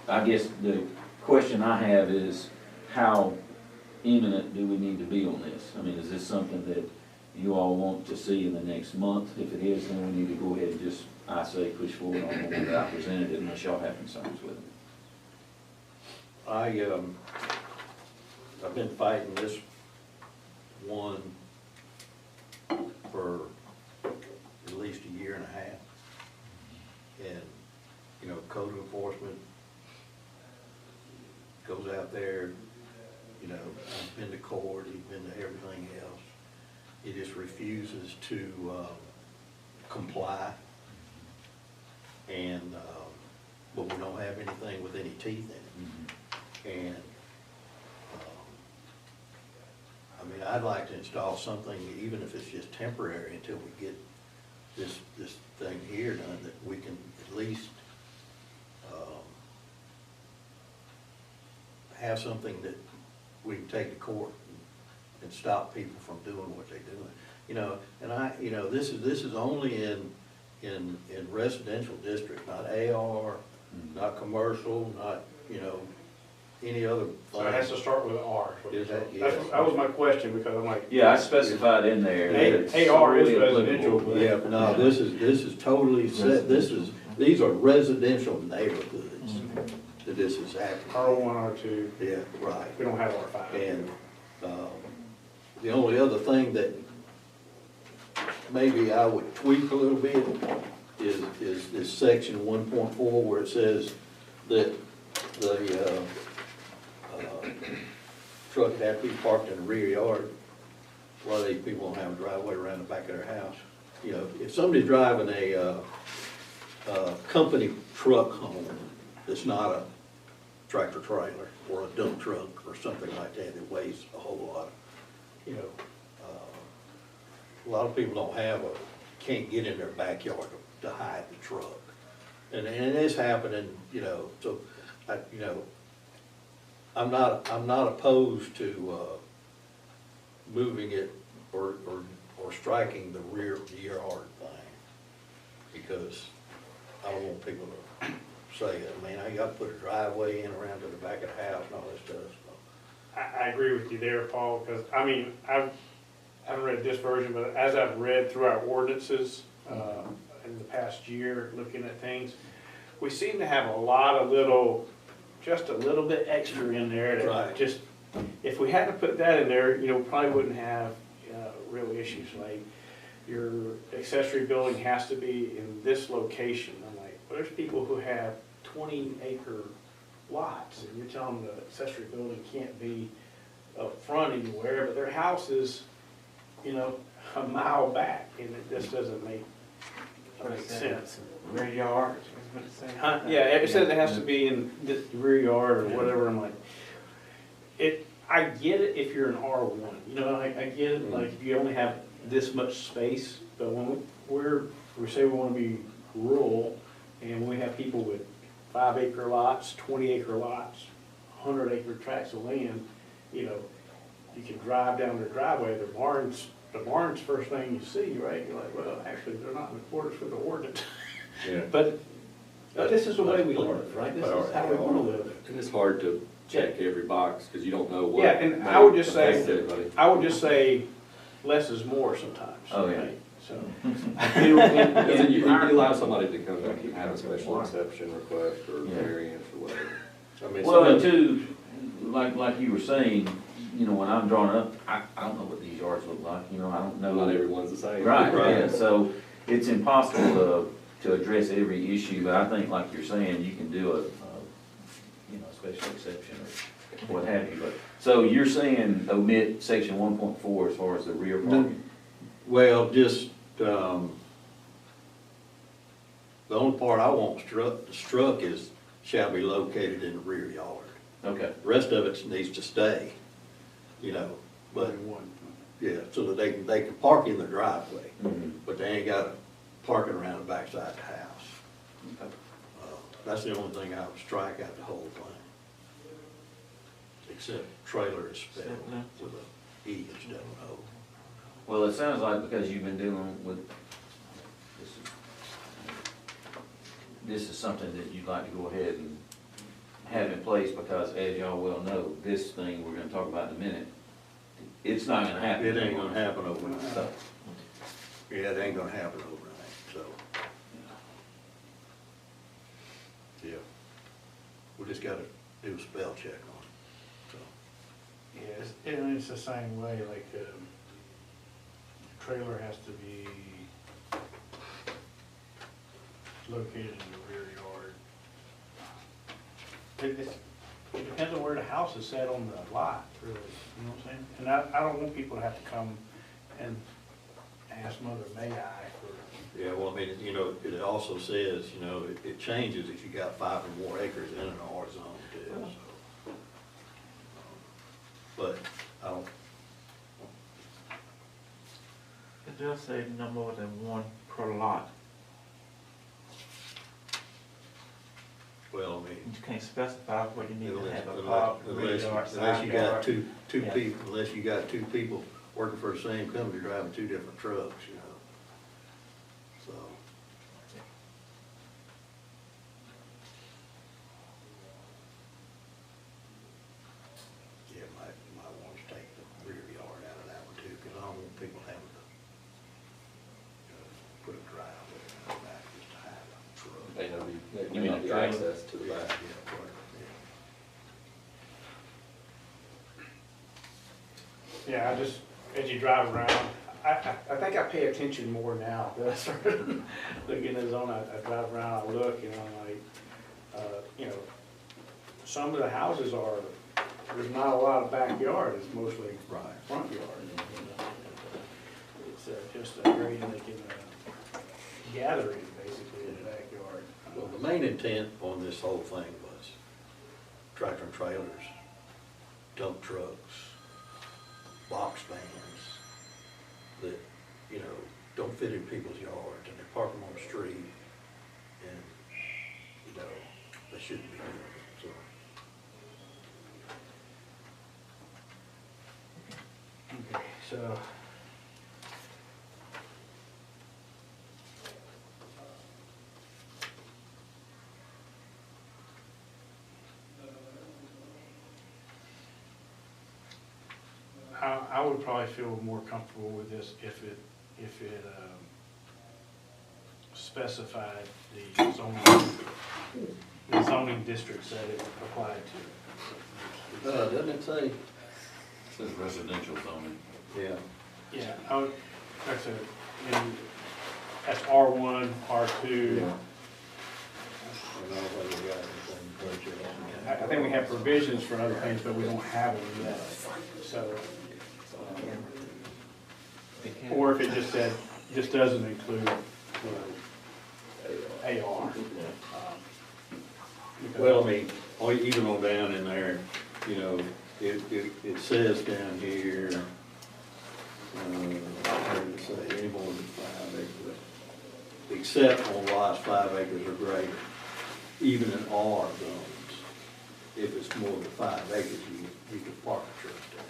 I guess the question I have is, how imminent do we need to be on this? I mean, is this something that you all want to see in the next month? If it is, then we need to go ahead and just, I say, push forward on the one that I presented, unless y'all have concerns with it. I've been fighting this one for at least a year and a half. And, you know, code enforcement goes out there, you know, he's been to court, he's been to everything else. He just refuses to comply. And, but we don't have anything with any teeth in it. And, I mean, I'd like to install something, even if it's just temporary, until we get this thing here done, that we can at least have something that we can take to court and stop people from doing what they're doing. You know, and you know, this is only in residential district, not AR, not commercial, not, you know, any other. So it has to start with an R. Is that, yes. That was my question, because I'm like. Yeah, I specified in there. that it's AR is solely residential. applicable. Yeah, no, this is totally set, these are residential neighborhoods that this is happening. R1, R2. Yeah, right. We don't have R5. And, the only other thing that maybe I would tweak a little bit is this section 1.4 where it says that the, truck would have to be parked in the rear yard. A lot of these people don't have a driveway around the back of their house. You know, if somebody's driving a company truck home that's not a tractor trailer or a dump truck or something like that weighs a whole lot, you know, a lot of people can't get in their backyard to hide the truck. And it's happening, you know, so, you know, I'm not opposed to moving it or striking the rear yard thing, because I don't want people to say, I mean, I got to put a driveway in around to the back of the house and all this stuff. So. I agree with you there, Paul, because, I mean, I haven't read this version, but as I've read through our ordinances in the past year, looking at things, we seem to have a lot of just a little bit extra in there that Right. just, if we hadn't put that in there, you know, probably wouldn't have real issues. Like, your accessory building has to be in this location. I'm like, well, there's people who have 20-acre lots, and you're telling them the accessory building can't be up front anywhere, but their house is, you know, a mile back, and it just doesn't make sense. Rear yard, is what it says. Huh? Yeah, it says it has to be in the rear yard or whatever. I'm like, I get it if you're an R1, you know, I get it, like, if you only have this much space, but when we say we want to be rural, and we have people with 5-acre lots, 20-acre lots, 100-acre tracts of land, you know, you can drive down their driveway, the barn's first thing you see, right? You're like, well, actually, they're not in accordance with the ordinance. Yeah. But this is the way we live, right? This is how we want to live. And it's hard to check every box, because you don't know what. Yeah, and may I would just affect everybody. say less is more sometimes. Oh, yeah. Right? So. Because then you allow somebody to come back and have a special exception request or Yeah. variance or whatever. I mean, Well, and too, like you were saying, you know, when I'm drawing up, I don't know what these yards look like, you know, I don't know. Not everyone's the same. Right, yeah, so it's impossible to address every issue, but I think, like you're saying, you can do a you know, special exception or what have you, but, so you're saying omit section 1.4 as far as the rear parking? Well, just, the only part I want struck is shall be located in the rear yard. Okay. The rest of it needs to stay, you know, but, yeah, so that they can park in the driveway, but they ain't got parking around the backside of the house. Okay. That's the only thing I would strike out the whole thing. Except trailer is spelled with a E instead of an O. Well, it sounds like because you've been dealing with, this is something that you'd like to go ahead and have in place, because as y'all well know, this thing we're gonna talk about in a minute, it's not gonna happen. It ain't gonna happen overnight. So, Yeah, it ain't gonna happen overnight, so. Yeah. We just gotta do a spell check on it, so. Yeah, and it's the same way, like, trailer has to be located in the rear yard. It depends on where the house is set on the lot, really, you know what I'm saying? And I don't want people to have to come and ask Mother, may I, for, Yeah, well, I mean, you know, it also says, you know, it changes if you got 5 or more acres in an R zone too, so. But I don't, It does say no more than one per lot. well, I mean. You can't specify where you need to have a Unless park, rear yard, unless side you got yard. two Yeah. people, unless you got 2 people working for the same company driving 2 different trucks, you know. So. Yeah, might want to take the rear yard out of that one too, because I don't want people having to put a driveway in the back just to have a truck. May not be, You may mean not a be trailer? access to the Yeah, back. yeah, right, yeah. yeah, I just, as you drive around, I think I pay attention more now that I started looking at the zone. I drive around, I look, and I'm like, you know, some of the houses are, there's not a lot of backyard, it's mostly Right. front yard. It's just a area they can gather in, basically, in the backyard. Well, the main intent on this whole thing was tractor and trailers, dump trucks, box vans that, you know, don't fit in people's yards, and they park them on the street, and, you know, they shouldn't be doing it, so. Okay, so. I would probably feel more comfortable with this if it specified the zoning districts that it applied to. Doesn't it say? it says residential zoning. Yeah. Yeah, I would, like I said, that's R1, R2. I think we have provisions for other things, but we don't have them yet, so. Or if it just said, just doesn't include, AR. Well, I mean, even on down in there, you know, it says down here, how to say, any more than 5 acres, except on lots 5 acres or greater, even in R zones, if it's more than 5 acres, you can park a truck there.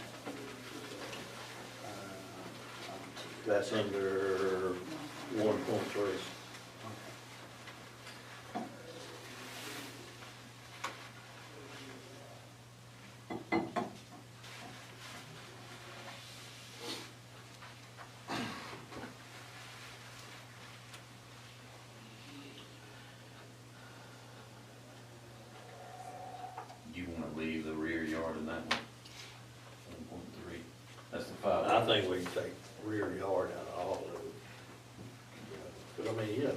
That's under 1.3. You wanna leave the rear yard in that one? 1.3, that's the 5. I think we can take rear yard out of all of it. But I mean, you know,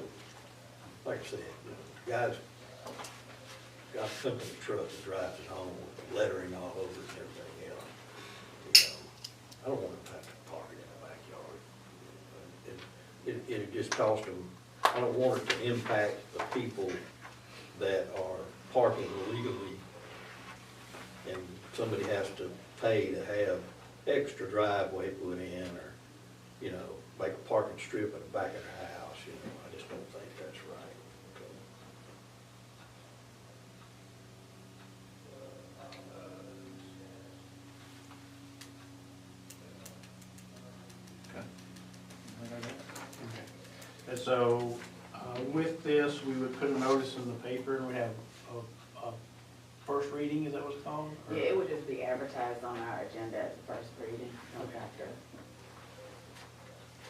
like I said, you know, guys got a company truck that drives it home with lettering all over it and everything else. You know, I don't want them to have to park it in the backyard. It just cost them, I don't want it to impact the people that are parking illegally, and somebody has to pay to have extra driveway put in, or, you know, make a parking strip in the back of their house, you know, I just don't think that's right. Okay. And so, with this, we would put a notice in the paper, and we have a first reading, is that what it's called? Or- Yeah, it would just be advertised on our agenda at the first reading, no after.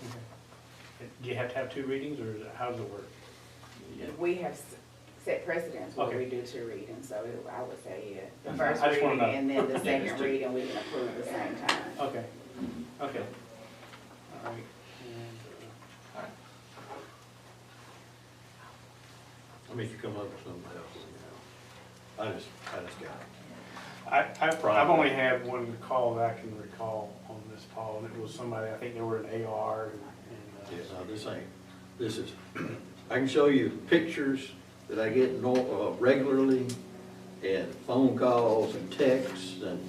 Okay. Do you have to have two readings, or how does it work? We have set precedents where Okay. we do two readings, so I would say, yeah, the I first just wanna reading know. and then the Yeah, second just two. reading, we can approve at the same time. Okay, okay. All right. And, I mean, if you come up with something else, you know, I just got it. I've only had one call that I can recall on this, Paul, and it was somebody, I think they were an AR and. Yeah, no, this is, I can show you pictures that I get regularly, and phone calls and texts, and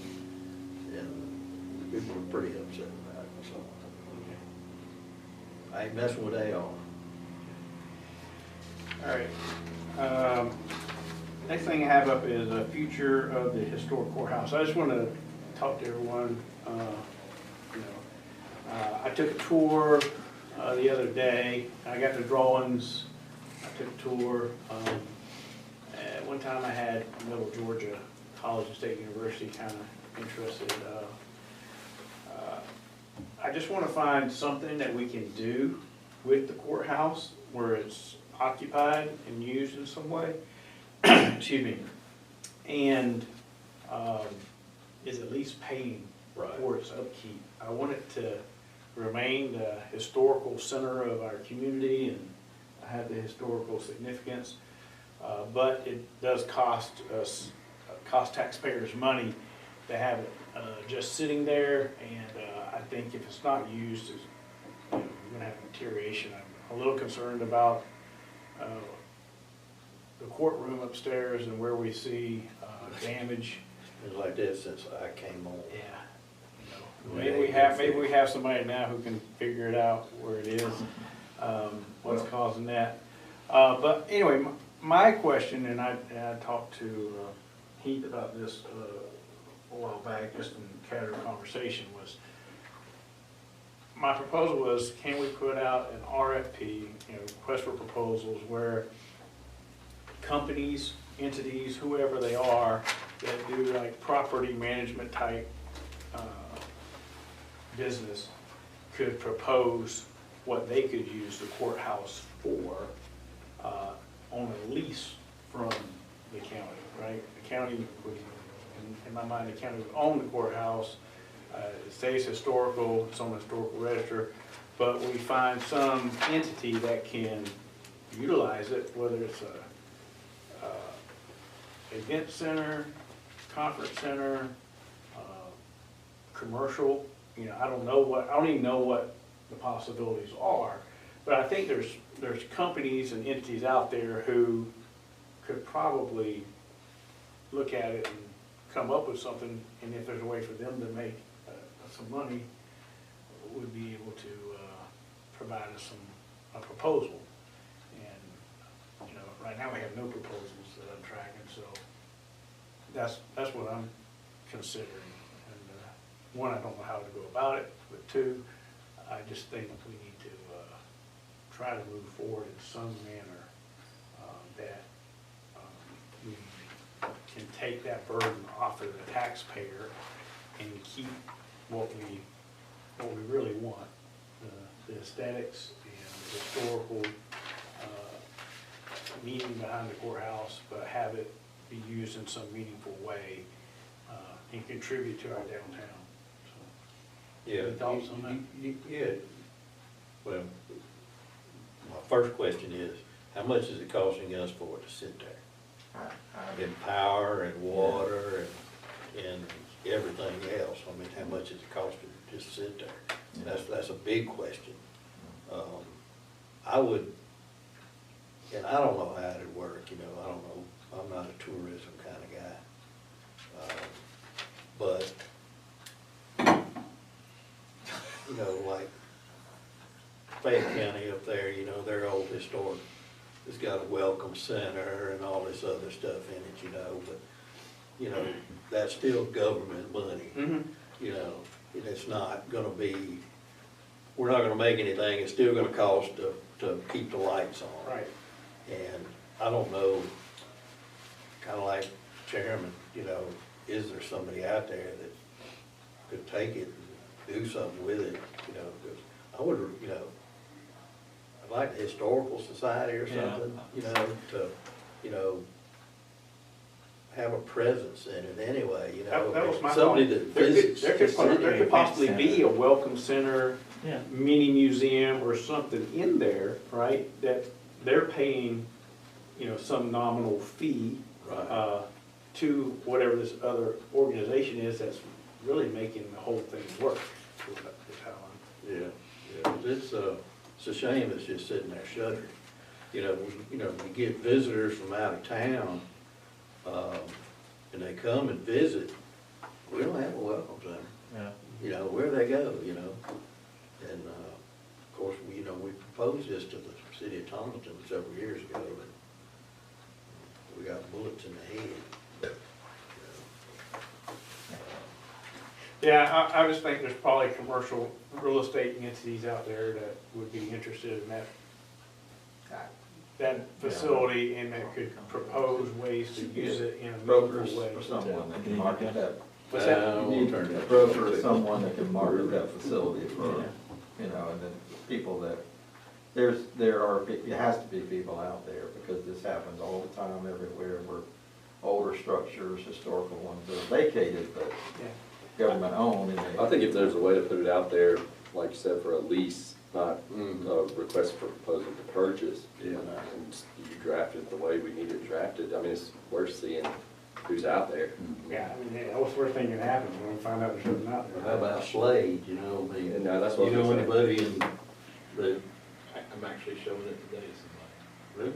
people are pretty upset about it, so. I ain't messing with AR. All right. Next thing I have up is a future of the historic courthouse. I just want to talk to everyone. I took a tour the other day. I got the drawings. I took a tour. At one time I had Middle Georgia College and State University kind of interested. I just want to find something that we can do with the courthouse where it's occupied and used in some way. Excuse me. And is at least paying for its upkeep. I want it to remain the historical center of our community and have the historical significance. But it does cost taxpayers money to have it just sitting there, and I think if it's not used, it's, we're gonna have deterioration. I'm a little concerned about the courtroom upstairs and where we see damage. It's like this since I came on. Yeah. Maybe we have somebody now who can figure it out where it is, what's causing that. But anyway, my question, and I talked to Heath about this a while back, just in casual conversation, was my proposal was, can we put out an RFP, request for proposals, where companies, entities, whoever they are, that do like property management type business could propose what they could use the courthouse for on a lease from the county, right? The county would, in my mind, the county would own the courthouse. It stays historical, it's on the historical register, but we find some entity that can utilize it, whether it's a event center, conference center, commercial, I don't even know what the possibilities are, but I think there's companies and entities out there who could probably look at it and come up with something, and if there's a way for them to make some money, would be able to provide us a proposal. And right now we have no proposals that I'm tracking, so that's what I'm considering. And one, I don't know how to go about it, but two, I just think we need to try to move forward in some manner that we can take that burden off of the taxpayer and keep what we really want, the aesthetics and the historical meaning behind the courthouse, but have it be used in some meaningful way and contribute to our downtown. So, Yeah. any thoughts on that? Yeah. Well, my first question is, how much is it costing us for it to sit there? In power and water and everything else? I mean, how much is it costing to just sit there? That's a big question. I would, and I don't know how it'd work, I don't know. I'm not a tourism kind of guy. But, like Fayette County up there, their old historic, it's got a welcome center and all this other stuff in it, but, that's still government money. And it's not gonna be, we're not gonna make anything, it's still gonna cost to to keep the lights on. Right. And I don't know, kinda like Chairman, is there somebody out there that could take it and do something with it, 'cause I would, I'd like the Historical Society or something, to, have a presence in it anyway, That was my somebody thought. that visits. There could possibly be a welcome center, Yeah. mini museum or something in there, right? That they're paying, some nominal fee, Right. to whatever this other organization is that's really making the whole thing work. Is how I'm- Yeah. It's a shame it's just sitting there shuttered. We get visitors from out of town, and they come and visit, we don't have a welcome center. Yeah. Where they go, and, of course, we proposed this to the city of Tomlinson several years ago, but we got bullets in the head. Yeah, I just think there's probably commercial real estate entities out there that would be interested in that facility and that could propose ways to use it in a Brokers meaningful way. or someone that can market that. What's that? You need a broker or someone that can market that facility for, and then people that, it has to be people out there, because this happens all the time everywhere, where older structures, historical ones are vacated, but government owned, and I think if there's a way to put it out there, like you said, for a lease, not a request for proposal to purchase, and you draft it the way we need it drafted, I mean, it's worth seeing who's out there. Yeah, what's the worst thing can happen when we find out there's something out there? How about Slade, And now that's what I'm saying. anybody in the, I'm actually showing it today to somebody. really?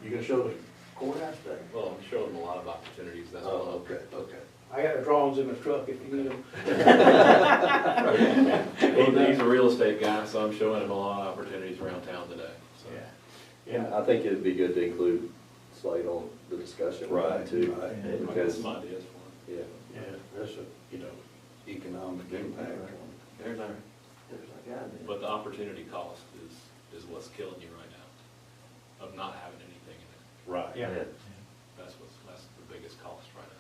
You gonna show the courthouse day? Well, I'm showing them a lot of opportunities, that's what Oh, okay. I got the drawings in the truck if you need them. He's a real estate guy, so I'm showing him a lot of opportunities around town today, so. Yeah, I think it'd be good to include Slade on the discussion too. Right. I got Because, some ideas for him. yeah, That's economic impact on. There's our, There's a guy there. but the opportunity cost is what's killing you right now, of not having anything in it. Right. Yeah. That's the biggest cost right now.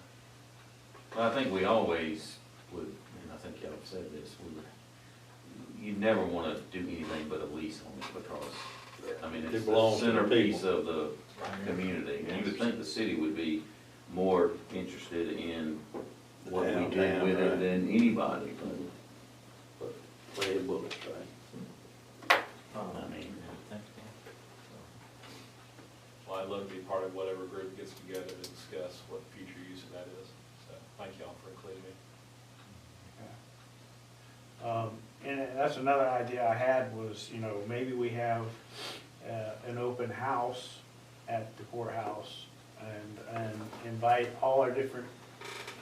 Well, I think we always would, and I think y'all have said this, you never want to do anything but a lease on it, because, I mean, It it's the belongs to the centerpiece people. of the community. And you would think the city would be more interested in what we do Downtown, with it right. than anybody, But play a bullet train. I mean, Well, I'd love to be part of whatever group gets together to discuss what the future use of that is, so thank y'all for including me. And that's another idea I had was, maybe we have an open house at the courthouse and invite all our different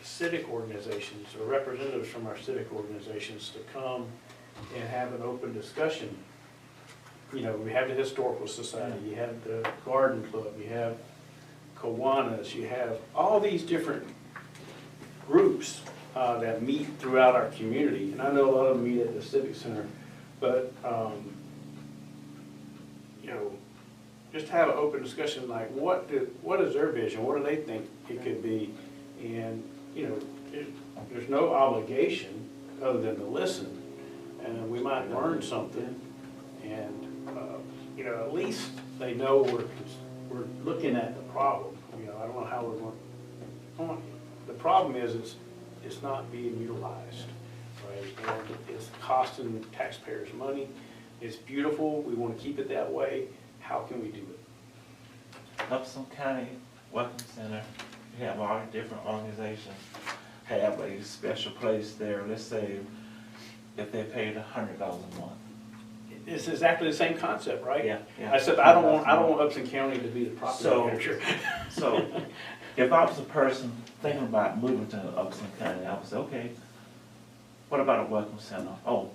civic organizations or representatives from our civic organizations to come and have an open discussion. We have the Historical Society, you have the Garden Club, you have Kiwanis, you have all these different groups that meet throughout our community. And I know a lot of them meet at the Civic Center, but, just have an open discussion, like what is their vision? What do they think it could be? And, there's no obligation other than to listen, and we might learn something. And, at least they know we're looking at the problem. I don't know how we're going. The problem is it's not being utilized, right? And it's costing taxpayers money. It's beautiful. We want to keep it that way. How can we do it? Upson County Welcome Center, we have all different organizations have a special place there. Let's say if they paid $100 a month. It's exactly the same concept, right? Yeah. I said, I don't want Upson County to be the property So- manager. So if I was a person thinking about moving to Upson County, I would say, okay, what about a welcome center? Oh,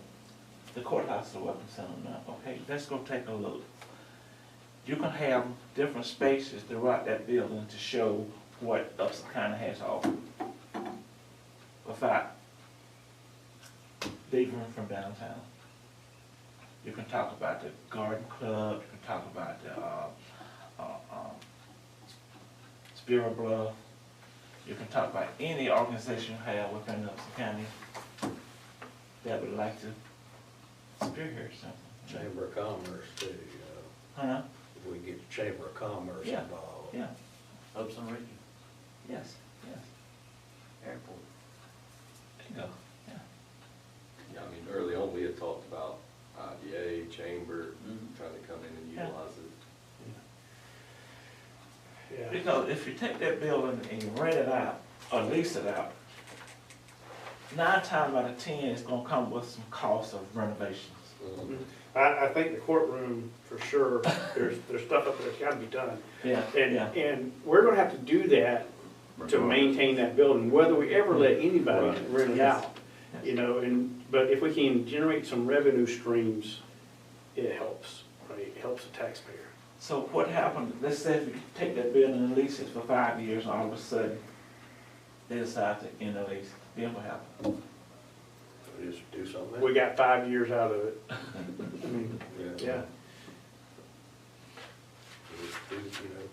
the courthouse is a welcome center now. Okay, let's go take a look. You can have different spaces throughout that building to show what Upson County has to offer without leaving from downtown. You can talk about the garden club, you can talk about the, Spirit Bluff. You can talk about any organization you have within Upson County that would like to spearhead something. Chamber of Commerce too, Huh? if we get the Chamber of Commerce Yeah. involved. Yeah, Upson region. yes, yes. Airport. There you go, yeah. Yeah, I mean, early on, we had talked about IDA, Chamber, trying to come in and Yeah. utilize it. Yeah. Because if you take that building and you rent it out, or lease it out, 9 times out of 10, it's gonna come with some cost of renovations. I think the courtroom, for sure, there's stuff up there that's gotta be done. Yeah, yeah. And we're gonna have to do that to maintain that building, whether we ever let anybody Right. rent it Yes. out. You know, but if we can generate some revenue streams, it helps, right? It helps the taxpayer. So what happened, let's say if you take that building and lease it for 5 years, all of a sudden, they decide to end the lease, then what happens? We just do something. We got 5 years out of it. I mean, yeah.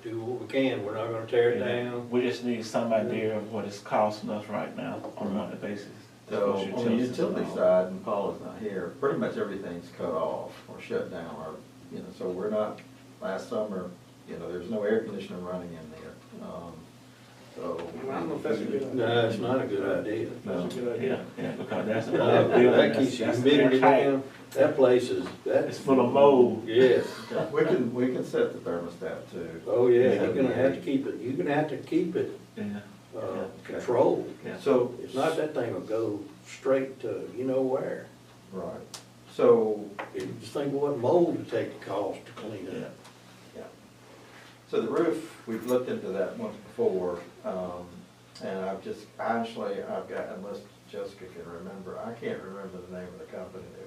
Do what we can, we're not gonna tear it down. We just need some idea of what it's costing us right now on a monthly basis. So on the utility side, and Paul is not here, pretty much everything's cut off or shut down, or, you know, so we're not, last summer, you know, there's no air conditioner running in there. So. I don't know if that's a good idea. No, it's not a good idea. That's a good idea. Yeah, because that's an That old building. that keeps That's humidity tight. down. That place is, that's. It's full of mold. Yes. We can set the thermostat too. Oh, yeah, you're gonna have to keep it, you're gonna have to keep it, Yeah. controlled. Yeah. So. It's not that thing will go straight to you know where. Right. So. Just think of what mold to take the cost to clean Yeah. up. Yeah. So the roof, we've looked into that once before, and I've got, unless Jessica can remember, I can't remember the name of the company that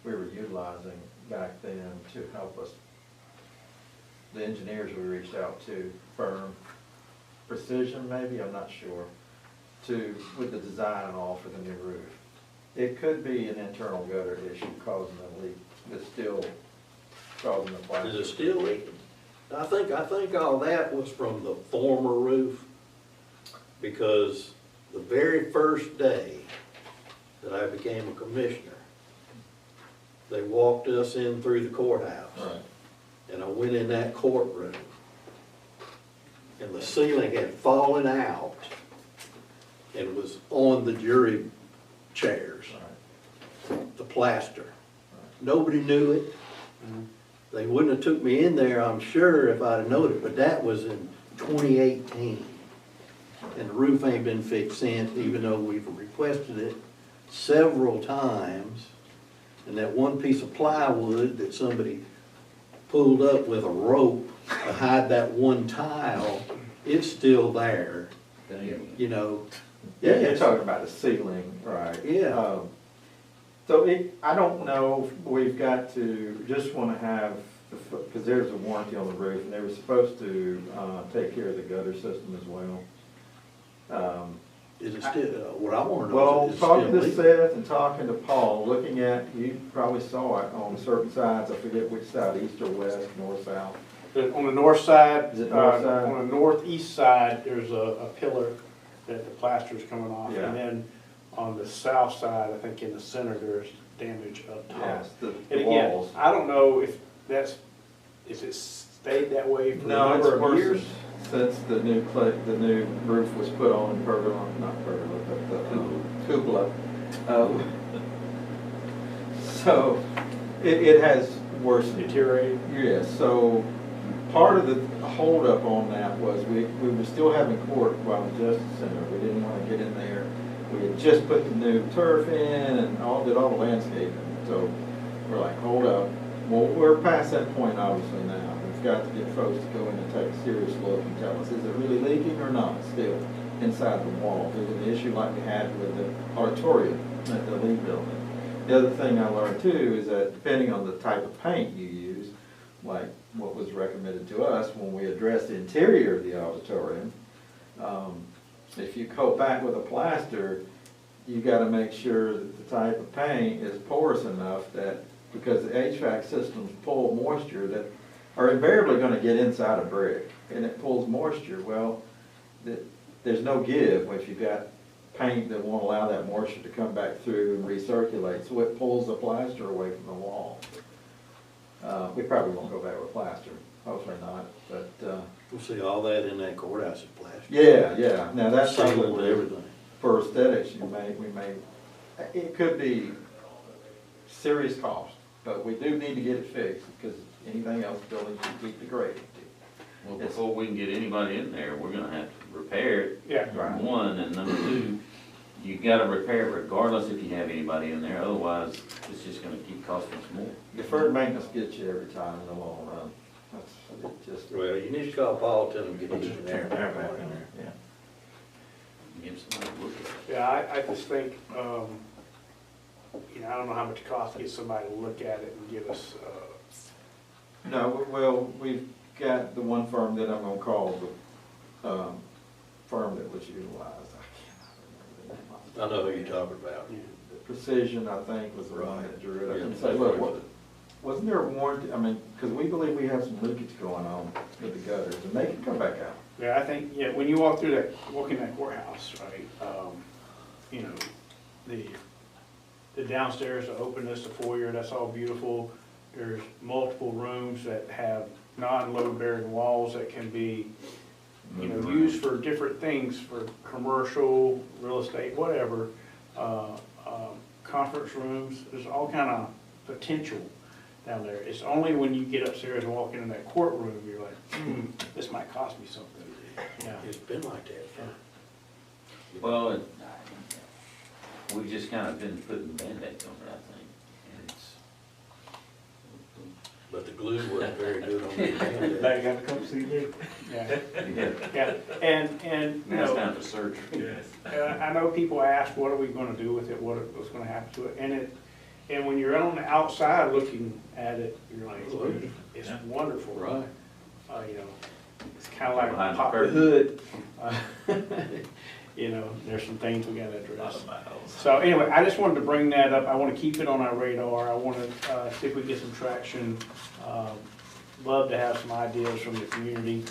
we were utilizing back then to help us. The engineers we reached out to, firm, Precision maybe, I'm not sure, with the design and all for the new roof. It could be an internal gutter issue causing a leak, that's still causing the plaster. Is it still leaking? I think all that was from the former roof, because the very first day that I became a commissioner, they walked us in through the courthouse. Right. And I went in that courtroom, and the ceiling had fallen out and was on the jury chairs, the plaster. Nobody knew it. They wouldn't have took me in there, I'm sure, if I'd have known it, but that was in 2018. And the roof ain't been fixed since, even though we've requested it several times. And that one piece of plywood that somebody pulled up with a rope to hide that one tile, it's still there, you know. Yeah, you're talking about the ceiling, right? Yeah. So I don't know, if we've got to, just want to have, because there's a warranty on the roof, and they were supposed to take care of the gutter system as well. Is it still, what I want to know Well, is it talking still to leaking? Seth and talking to Paul, looking at, you probably saw it on certain sides, I forget which side, east or west, north, south. On the north side, Is it north side? on the northeast side, there's a pillar that the plaster's coming off. Yeah. And then on the south side, I think in the center, there's damage up top. Yes, the And again, walls. I don't know if it's stayed that way for a No, it's number of worse years. since the new roof was put on, not pergola, but the cupola. So, it has worsened. Deteriorated. Yes, so part of the holdup on that was we were still having court while the Justice Center. We didn't want to get in there. We had just put the new turf in and did all the landscaping. So we're like, hold up. Well, we're past that point obviously now. We've got to get folks to go in and take a serious look and tell us, is it really leaking or not still inside the wall? Is it an issue like we had with the auditorium at the Lee building? The other thing I learned too is that depending on the type of paint you use, like what was recommended to us when we addressed the interior of the auditorium, if you coat back with a plaster, you got to make sure that the type of paint is porous enough that because the HVAC systems pull moisture that are invariably gonna get inside a brick, and it pulls moisture. Well, there's no give if you've got paint that won't allow that moisture to come back through and recirculate, so it pulls the plaster away from the wall. We probably won't go back with plaster, hopefully not, but, We'll see all that in that courthouse is plastic. yeah, now that's Sealant and probably, everything. for aesthetics, we may, it could be serious cost, but we do need to get it fixed, because anything else, buildings should keep degrading. Well, before we can get anybody in there, we're gonna have to repair it. Yeah. Right. One, and number two, you gotta repair it regardless if you have anybody in there, otherwise it's just gonna keep costing us more. Deferred maintenance gets you every time in the long run. That's it just. Well, you need to call Paul, tell him to get these in there. Yeah. Give somebody a look at it. Yeah, I just think, I don't know how much it costs to get somebody to look at it and give us, No, well, we've got the one firm that I'm gonna call the, firm that was utilized. I cannot remember the name of it. I know who you're talking about. Precision, I think, was the one that drew it. I can Yeah. say, look, wasn't there a warranty, I mean, because we believe we have some leakage going on with the gutters, and they can come back out. yeah, I think, when you walk in that courthouse, right, the downstairs, the openness, the foyer, that's all beautiful. There's multiple rooms that have non-load bearing walls that can be, used for different things, for commercial, real estate, whatever. Conference rooms, there's all kind of potential down there. It's only when you get upstairs and walk into that courtroom, you're like, this might cost me something. Yeah. It's been like that. Well, we've just kind of been putting Band-Aids on it, I think, and it's. But the glue wasn't very good on the Now you gotta come see me. Yeah, yeah, and, Now it's time for surgery. I know people ask, what are we gonna do with it, what's gonna happen to it, and when you're on the outside looking at it, you're like, it's wonderful. Right. It's kinda like Behind the pop the curtain. hood. There's some things we gotta address. So anyway, I just wanted to bring that up. I wanna keep it on our radar. I wanna, see if we get some traction. Love to have some ideas from the community,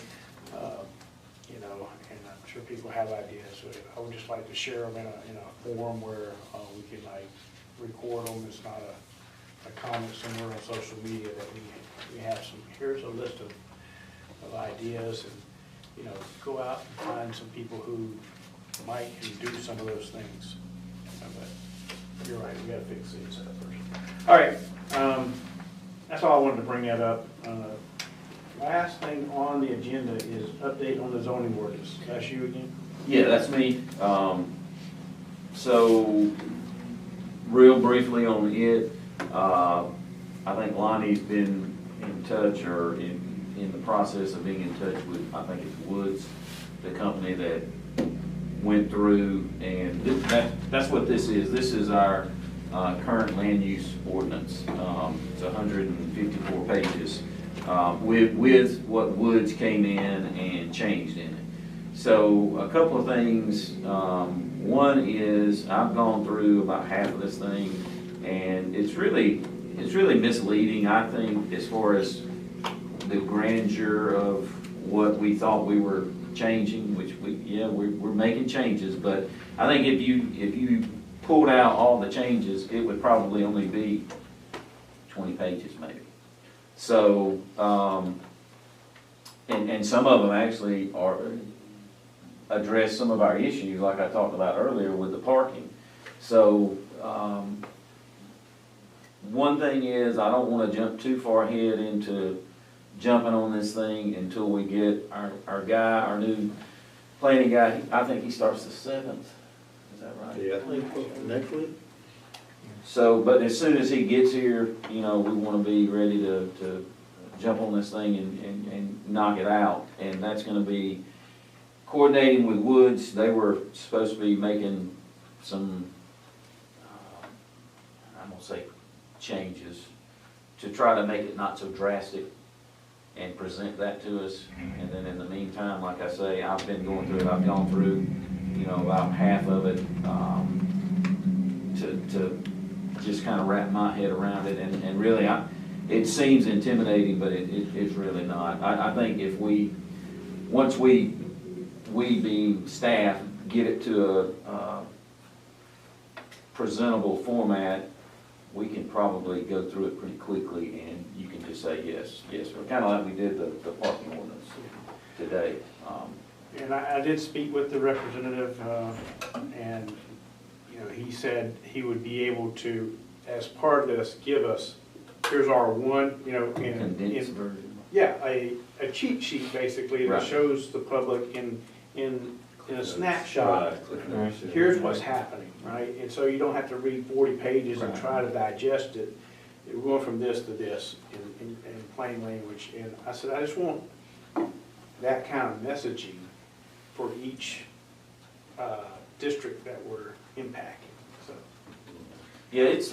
and I'm sure people have ideas. So I would just like to share them in a forum where, we can record them. It's not a comment somewhere on social media that we have here's a list of ideas, and, go out and find some people who might can do some of those things. But you're right, we gotta fix these first. All right, that's all I wanted to bring that up. Last thing on the agenda is update on the zoning ordinance. That's you again? Yeah, that's me. So, real briefly on it, I think Lonnie's been in touch or in the process of being in touch with, I think it's Woods, the company that went through, and that's what this is. This is our current land use ordinance. It's 154 pages with what Woods came in and changed in it. So a couple of things. One is I've gone through about half of this thing, and it's really misleading, I think, as far as the grandeur of what we thought we were changing, which we're making changes, but I think if you pulled out all the changes, it would probably only be 20 pages maybe. So, and some of them actually address some of our issues, like I talked about earlier with the parking. So, one thing is, I don't want to jump too far ahead into jumping on this thing until we get our new planning guy. I think he starts the 7th. Is that right? Yeah, I think next week. So, but as soon as he gets here, we want to be ready to jump on this thing and knock it out. And that's going to be coordinating with Woods. They were supposed to be making some, I'm going to say changes to try to make it not so drastic and present that to us. And then in the meantime, like I say, I've been going through it. I've gone through, about half of it to just kind of wrap my head around it, and really, it seems intimidating, but it's really not. I think if once we being staff, get it to a presentable format, we can probably go through it pretty quickly, and you can just say yes, yes, or kind of like we did the parking ordinance today. And I did speak with the representative, and, you know, he said he would be able to, as part of this, give us, here's our one, you know, Condensed version. yeah, a cheat sheet basically that Right. shows the public in a snapshot, here's what's happening, right? And so you don't have to read 40 pages and try to digest it. We're going from this to this in plain language. And I said, I just want that kind of messaging for each district that we're impacting, so. Yeah, it's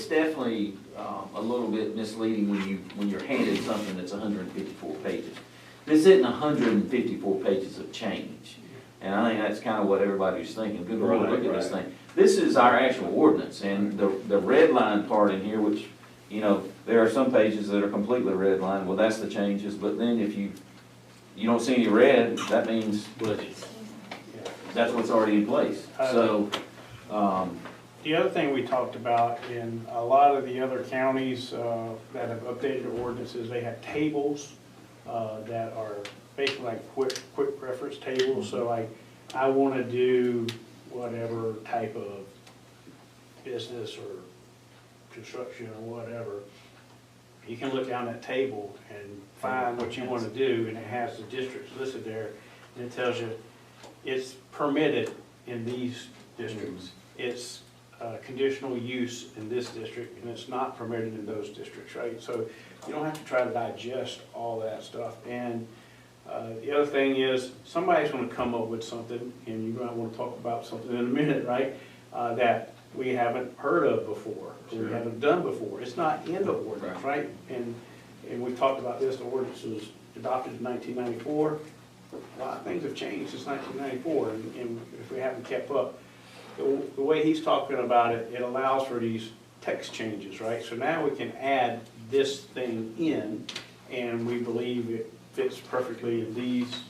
definitely a little bit misleading when you're handed something that's 154 pages. This isn't 154 pages of change, and I think that's kind of what everybody's thinking. Good Lord, look at this thing. This is our actual ordinance, and the red line part in here, which, you know, there are some pages that are completely red line. Well, that's the changes, but then if you don't see any red, that means that's what's already in place. So. The other thing we talked about in a lot of the other counties that have updated their ordinances, they have tables that are basically like quick reference tables. So like, I want to do whatever type of business or construction or whatever. You can look down that table and find what you want to do, and it has the districts listed there, and it tells you it's permitted in these districts. It's conditional use in this district, and it's not permitted in those districts, right? So you don't have to try to digest all that stuff. And the other thing is, somebody's going to come up with something, and you might want to talk about something in a minute, right? That we haven't heard of before, or we haven't done before. It's not in the ordinance, right? And we talked about this. The ordinance was adopted in 1994. A lot of things have changed since 1994, and if we haven't kept up. The way he's talking about it, it allows for these text changes, right? So now we can add this thing in, and we believe it fits perfectly in these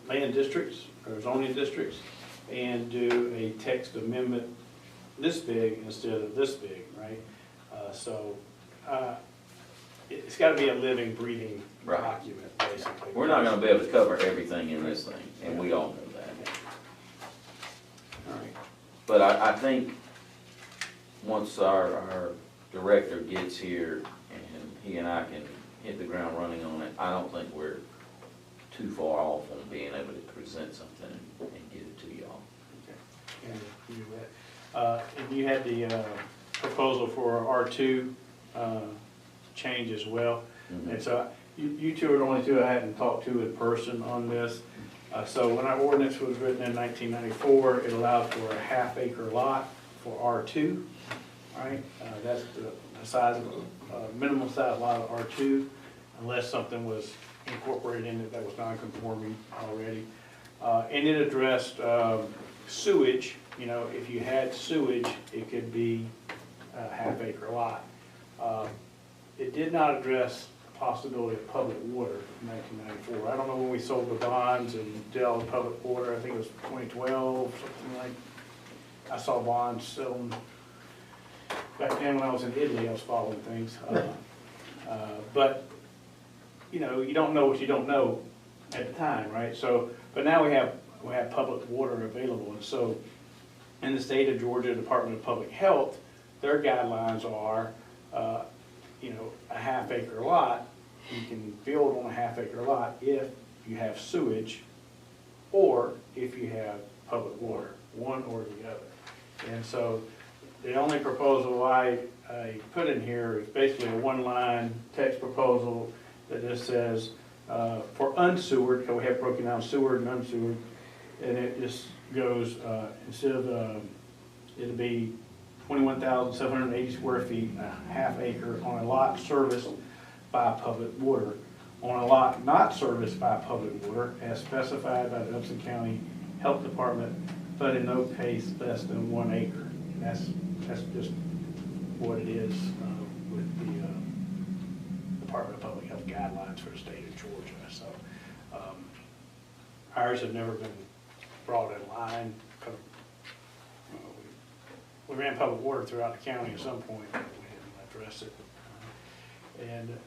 land districts or zoning districts, and do a text amendment this big instead of this big, right? It's got to be a living, breathing document, basically. We're not going to be able to cover everything in this thing, and we all know that. But I think once our director gets here and he and I can hit the ground running on it, I don't think we're too far off on being able to present something and get it to y'all. Okay. And do that. And you had the proposal for R2 change as well. Mm-hmm. And so you two are the only two I hadn't talked to in person on this. So when our ordinance was written in 1994, it allowed for a half-acre lot for R2, right? That's the size of minimum size lot of R2, unless something was incorporated in it that was non-conforming already. And it addressed sewage. You know, if you had sewage, it could be a half-acre lot. It did not address possibility of public water in 1994. I don't know when we sold the bonds and did all the public water. I think it was 2012, something like. I saw bonds selling back then when I was in Italy. I was following things, but you know, you don't know what you don't know at the time, right? So, but now we have public water available, and so in the state of Georgia Department of Public Health, their guidelines are, you know, a half-acre lot. You can build on a half-acre lot if you have sewage or if you have public water, one or the other. And so the only proposal I put in here is basically a one-line text proposal that just says, for unsewered, because we have broken down sewered and unsewered, and it just goes, instead of, it'll be 21,780 square feet, a half acre on a lot serviced by public water. On a lot not serviced by public water, as specified by the Upson County Health Department, but in no case less than 1 acre. And that's just what it is with the Department of Public Health guidelines for the state of Georgia. So ours have never been brought in line. We ran public water throughout the county at some point, but we didn't address it. And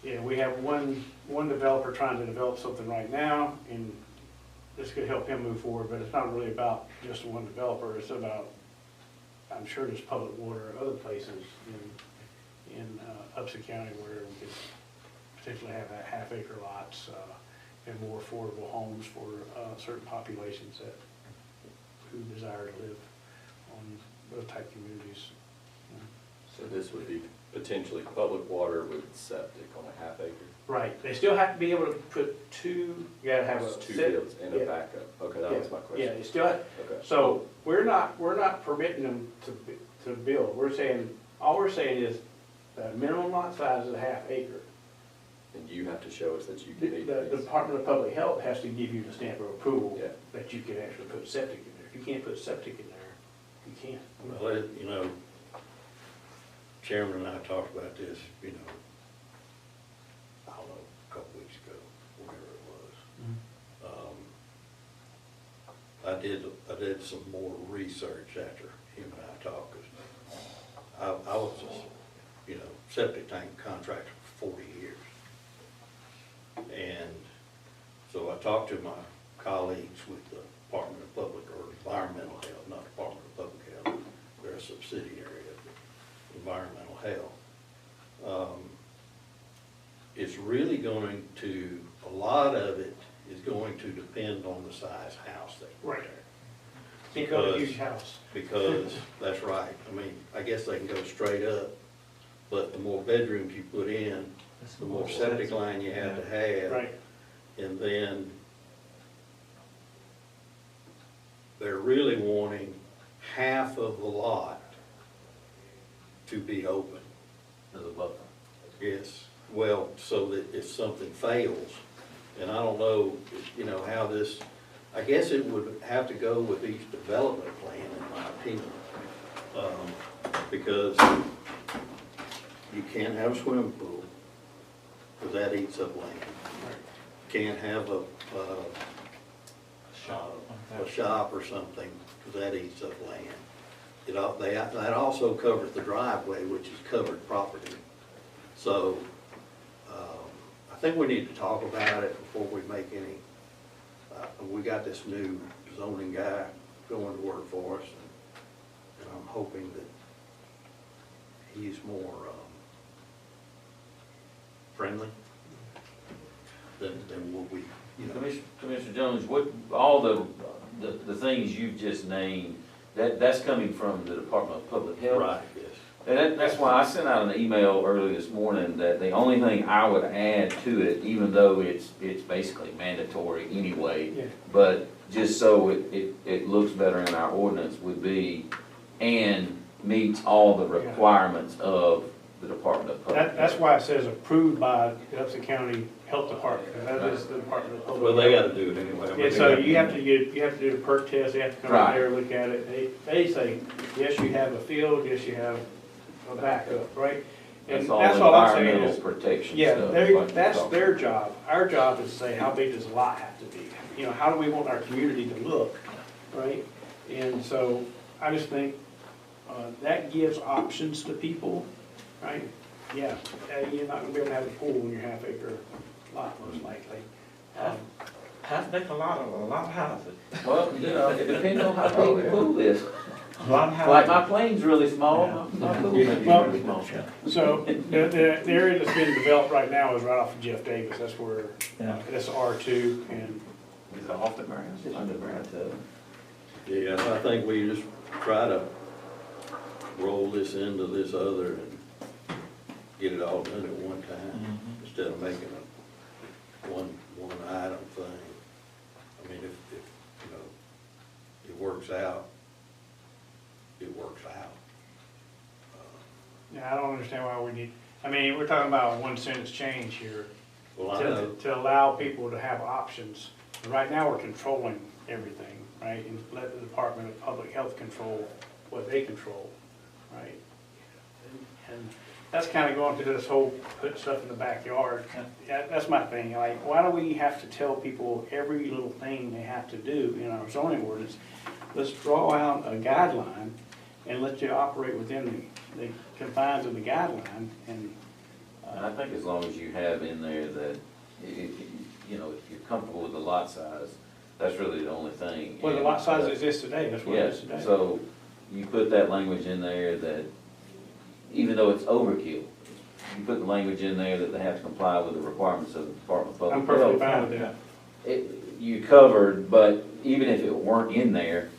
yeah, we have one developer trying to develop something right now, and this could help him move forward, but it's not really about just one developer. It's about, I'm sure there's public water other places in Upson County where we could potentially have half-acre lots and more affordable homes for certain populations who desire to live on those type communities. So this would be potentially public water with septic on a half acre? Right, they still have to be able to put two, you gotta have a. Two fields and a backup, okay, that was my question. Yeah, they still have, Okay. so we're not permitting them to build, all we're saying is the minimum lot size is a half acre. And you have to show us that you can meet The these. Department of Public Health has to give you the stamp of approval Yeah. that you can actually put septic in there. If you can't put septic in there, you can't. Well, you know, Chairman and I talked about this, you know, I don't know, a couple weeks ago, whatever it was. I did some more research after him and I talked, 'cause I was just, you know, septic tank contractor for 40 years. And so I talked to my colleagues with the Department of Public or Environmental Health, not Department of Public Health, they're a subsidiary of the Environmental Health. It's really going to, a lot of it is going to depend on the size house they put Right. there. Can't go to a huge house. Because, that's right, I mean, I guess they can go straight up, but the more bedrooms you put in, the more septic line you have to have. Right. And then they're really wanting half of the lot to be open. As a buffer. Yes, well, so that if something fails, and I don't know, you know, how this, I guess it would have to go with each development plan, in my opinion. Because you can't have a swimming pool, because that eats up land. Can't have a shop or something, because that eats up land. That also covers the driveway, which is covered property. So, I think we need to talk about it before we make any, we got this new zoning guy going to work for us, and I'm hoping that he's more friendly than what we, you know. Commissioner Jones, what, all the things you've just named, that's coming from the Department of Public Health? Right, yes. And that's why I sent out an email early this morning that the only thing I would add to it, even though it's basically mandatory anyway, Yeah. but just so it looks better in our ordinance would be, and meets all the requirements of the Department of Public Health. That's why it says approved by the Upson County Health Department, and that is the Department of Public Health. Well, they gotta do it anyway. Yeah, so you have to do the perk test, they have to come out there and look at it. They say, yes, you have a field, yes, you have a backup, right? And That's all I'm saying environmental is, protection yeah, stuff. that's their job. Our job is to say, how big does the lot have to be? You know, how do we want our community to look, right? And so I just think that gives options to people, right? Yeah, you're not gonna be able to have a pool in your half-acre lot, most likely. Half-acre lot or a lot of houses? Well, you know, it depends on how big the pool is. A lot of houses. Like my plane's really small, my pool may be Well, really small. So the area that's being developed right now is right off of Jeff Davis. That's where, that's R2 and. Is it off the ground? Underground too. Yeah, I think we just try to roll this into this other and get it all done at one time, instead of making a one item thing. I mean, if you know, it works out, it works out. Yeah, I don't understand why we need, I mean, we're talking about a 1 sentence change here Well, I know. to allow people to have options. Right now, we're controlling everything, right? And let the Department of Public Health control what they control, right? And that's kind of going through this whole put stuff in the backyard. That's my thing, like, why do we have to tell people every little thing they have to do in our zoning ordinance? Let's draw out a guideline and let you operate within the confines of the guideline, and And I think as long as you have in there that, you know, if you're comfortable with the lot size, that's really the only thing. well, the And, lot size exists today, that's what it is Yes, today. so you put that language in there that, even though it's overkill, you put the language in there that they have to comply with the requirements of the Department of Public I'm Health. perfectly fine with that. You covered, but even if it weren't in there,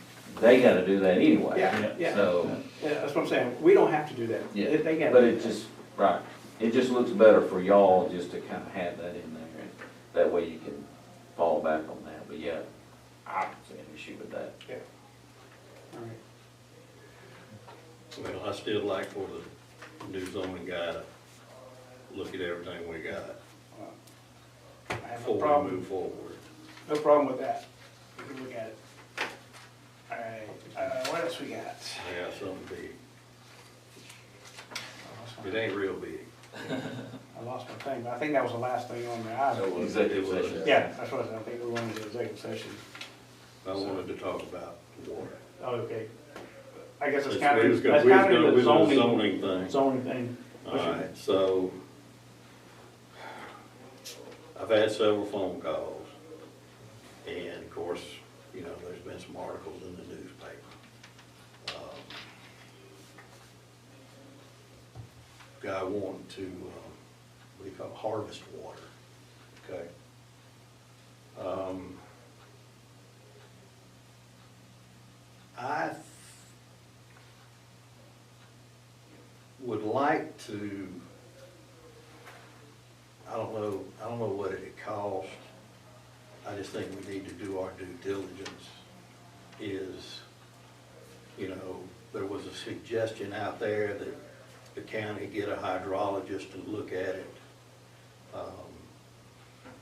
they gotta do that anyway. Yeah. So, Yeah, that's what I'm saying, we don't have to do that. yeah, They gotta but do it that. just, right, it just looks better for y'all just to kinda have that in there, and that way you can fall back on that, but yeah, I don't see an issue with that. Yeah. All right. Well, I still like for the new zoning guy to look at everything we got I have no before we problem, move forward. no problem with that. We can look at it. All right, what else we got? Yeah, something big. I It ain't real big. lost my thing, but I think that was the last thing on the item. Executive session. Yeah, that's what I think we wanted to executive session. I wanted to talk about water. Oh, okay. I guess it's Since kind we was of, gonna- that's we was kind gonna- of we the was a zoning, thing. zoning thing. All right, so I've had several phone calls, and of course, you know, there's been some articles in the newspaper. Guy wanting to, what do you call it, harvest water, okay? I would like to, I don't know what it'd cost. I just think we need to do our due diligence. Is, you know, there was a suggestion out there that the county get a hydrologist to look at it.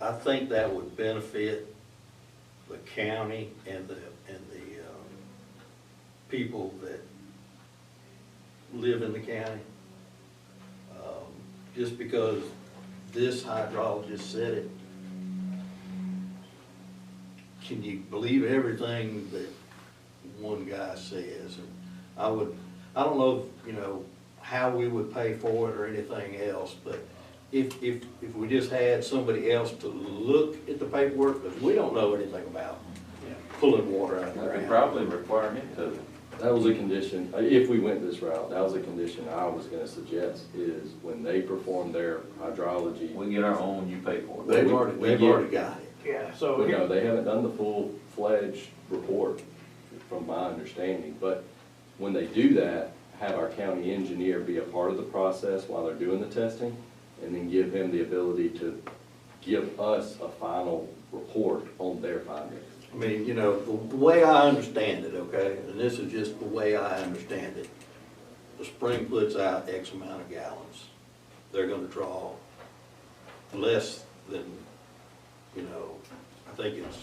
I think that would benefit the county and the people that live in the county. Just because this hydrologist said it, can you believe everything that one guy says? And I don't know, you know, how we would pay for it or anything else, but if we just had somebody else to look at the paperwork, because we don't know anything about pulling water out of the I could ground. probably require him to. That was a condition, if we went this route, that was a condition I was gonna suggest, is when they perform their hydrology. We get our own, you pay for it. They've already got it. Yeah, so. But no, they haven't done the full-fledged report, from my understanding, but when they do that, have our county engineer be a part of the process while they're doing the testing, and then give him the ability to give us a final report on their findings. I mean, you know, the way I understand it, okay, and this is just the way I understand it, the spring puts out X amount of gallons. They're gonna draw less than, you know, I think it's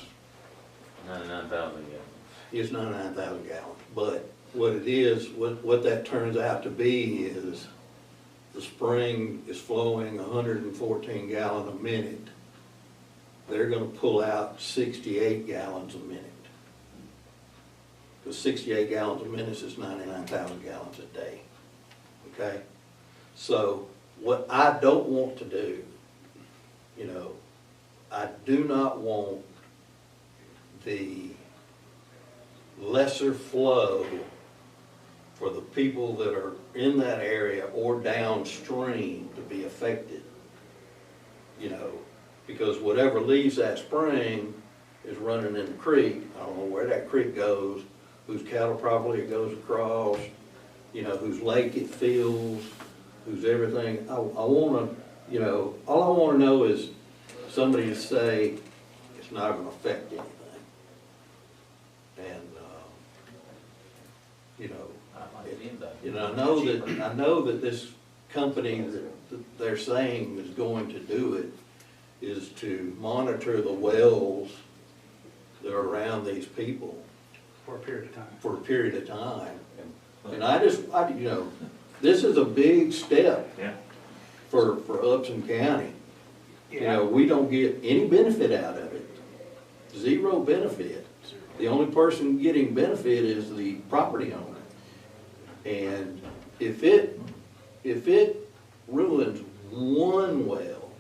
99,000 gallons. it's 99,000 gallons. But what it is, what that turns out to be is the spring is flowing 114 gallon a minute. They're gonna pull out 68 gallons a minute. Because 68 gallons a minute is 99,000 gallons a day, okay? So what I don't want to do, you know, I do not want the lesser flow for the people that are in that area or downstream to be affected, you know, because whatever leaves that spring is running in the creek. I don't know where that creek goes, whose cattle properly it goes across, you know, whose lake it fills, whose everything. I wanna, you know, all I wanna know is somebody to say it's not gonna affect anything. And, you know, I know that this company that they're saying is going to do it is to monitor the wells that are around these people For a period of time. for a period of time. And you know, this is a big step Yeah. for Upson County. You Yeah. know, we don't get any benefit out of it. Zero benefit. The only person getting benefit is the property owner. And if it ruins one well,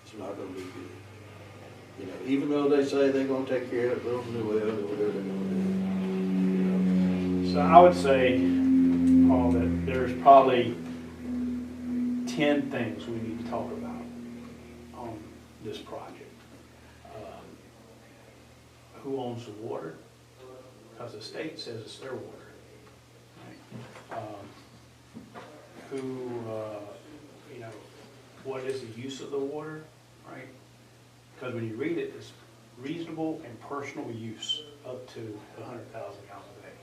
it's not gonna be good. You know, even though they say they're gonna take care of it, build a new well, or whatever they're gonna do. So I would say, Paul, that there's probably 10 things we need to talk about on this project. Who owns the water? Because the state says it's their water. Right? You know, what is the use of the water, right? Because when you read it, it's reasonable and personal use up to 100,000 gallons a day.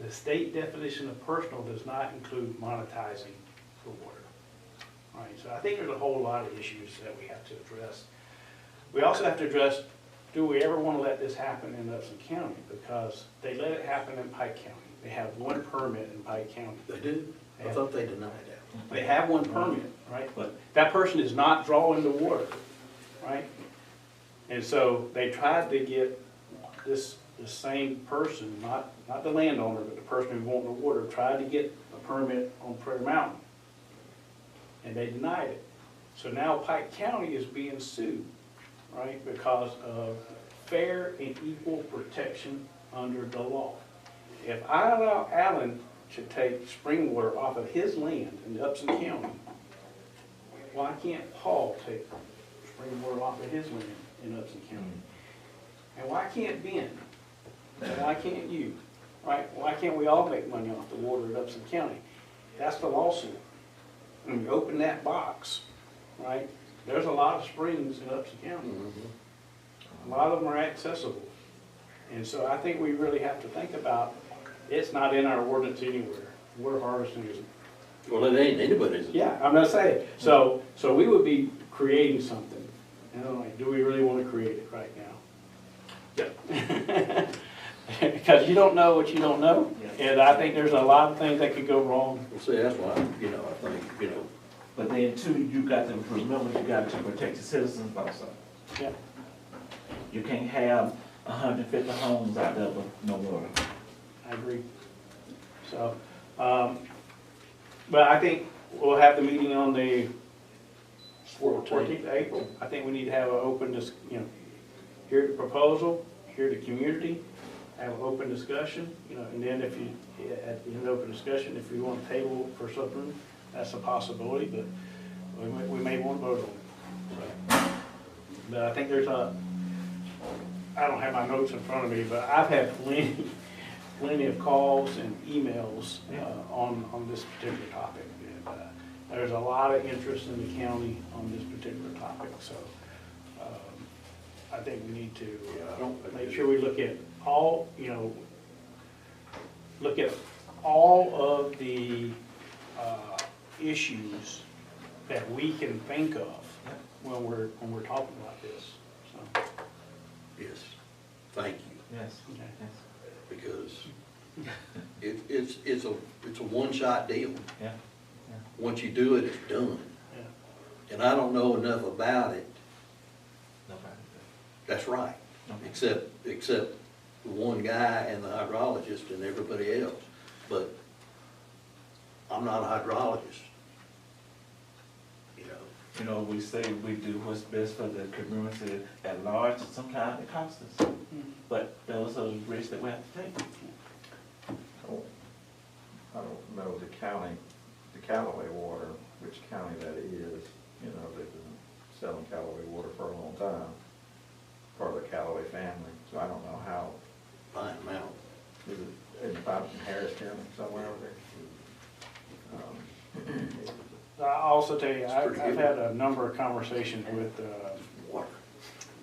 The state definition of personal does not include monetizing the water. Right, so I think there's a whole lot of issues that we have to address. We also have to address, do we ever want to let this happen in Upson County? Because they let it happen in Pike County. They have one permit in Pike County. They do? I thought they denied that. They have one permit, right? But that person is not drawing the water, right? And so they tried to get the same person, not the landowner, but the person who wanted the water, tried to get a permit on Prairie Mountain. And they denied it. So now Pike County is being sued, right? Because of fair and equal protection under the law. If I allow Allen to take spring water off of his land in Upson County, why can't Paul take spring water off of his land in Upson County? And why can't Ben? And why can't you? Right? Why can't we all make money off the water in Upson County? That's the lawsuit. When you open that box, right, there's a lot of springs in Upson County. A lot of them are accessible. And so I think we really have to think about, it's not in our ordinance anywhere. Water harvesting is. Well, it ain't anybody's. Yeah, I'm not saying. So we would be creating something. And I'm like, do we really want to create it right now? Yeah. Because you don't know what you don't know. And I think there's a lot of things that could go wrong. Well, see, that's why, you know, I think, you know. But then too, you got to remember, you got to protect the citizens also. Yeah. You can't have 150 homes out there with no water. I agree. So, but I think we'll have the meeting on the 14th of April. I think we need to have an open, hear the proposal, hear the community, have an open discussion, and then if you, at the end of open discussion, if you want to table for something, that's a possibility, but we may want to vote on it. So, but I think there's I don't have my notes in front of me, but I've had plenty of calls and emails on this particular topic. And there's a lot of interest in the county on this particular topic, so I think we need to make sure we look at all, of the issues that we can think of when we're talking about this. So. Yes, thank you. Yes. Okay. Because it's a one-shot deal. Yeah. Once you do it, it's done. Yeah. And I don't know enough about it. Nobody. That's right. Okay. Except the one guy and the hydrologist and everybody else. But I'm not a hydrologist. We say we do what's best for the community at large, and sometimes it costs us. But those are the risks that we have to take. I don't know the county, the Callaway water, which county that is. They've been selling Callaway water for a long time, part of the Callaway family. So I don't know how. Find them out. Is it in Harris County somewhere over there? I'll also tell you, I've had a number of conversations with the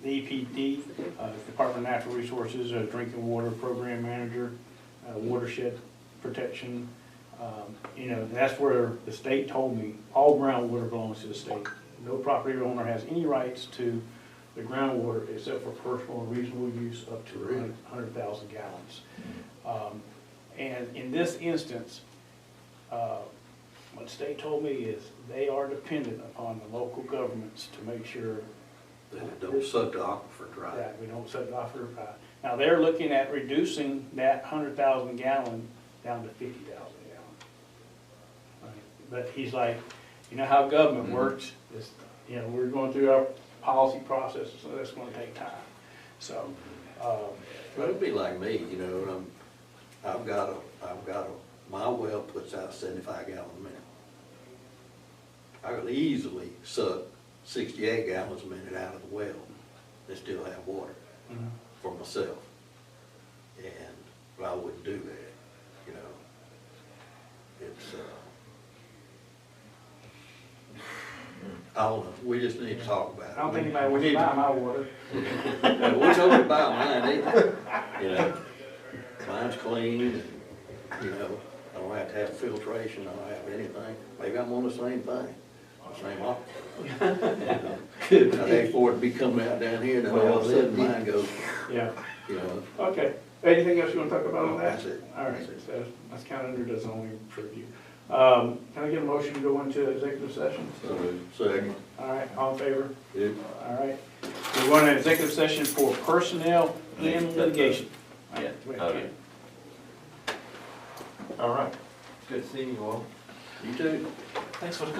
EPD, Department of Natural Resources, Drinking Water Program Manager, Watershed Protection. That's where the state told me all groundwater belongs to the state. No property owner has any rights to the groundwater except for personal and reasonable use up to 100,000 gallons. And in this instance, what the state told me is they are dependent upon the local governments to make sure That it don't suck the aquifer dry. that we don't set it off for a price. Now, they're looking at reducing that 100,000 gallon down to 50,000 gallon. But he's like, you know how government works, it's, you know, we're going through our policy process, so that's gonna take time. So, Well, it'd be like me, you know, I've got my well puts out 75 gallons a minute. I could easily suck 68 gallons a minute out of the well and still have water for myself. But I wouldn't do that, you know. It's, I don't know, we just need to talk about it. I don't think anybody wants to buy my water. We don't buy mine either, you know. Mine's clean, and, you know, I don't have to have filtration, I don't have anything. Maybe I'm on the same thing, the same aquifer. I'd hate for it to be coming out down here, and then all of a sudden mine goes, Yeah, you know. okay. Anything else you wanna talk about on that? That's it. All right, so that's kind of under the zoning purview. Can I get a motion to go into executive session? Second. All right, all in favor? Yep. All right. We're going to executive session for personnel and litigation. Yeah, Wait, okay. All right. Good seeing you all. You too. Thanks for the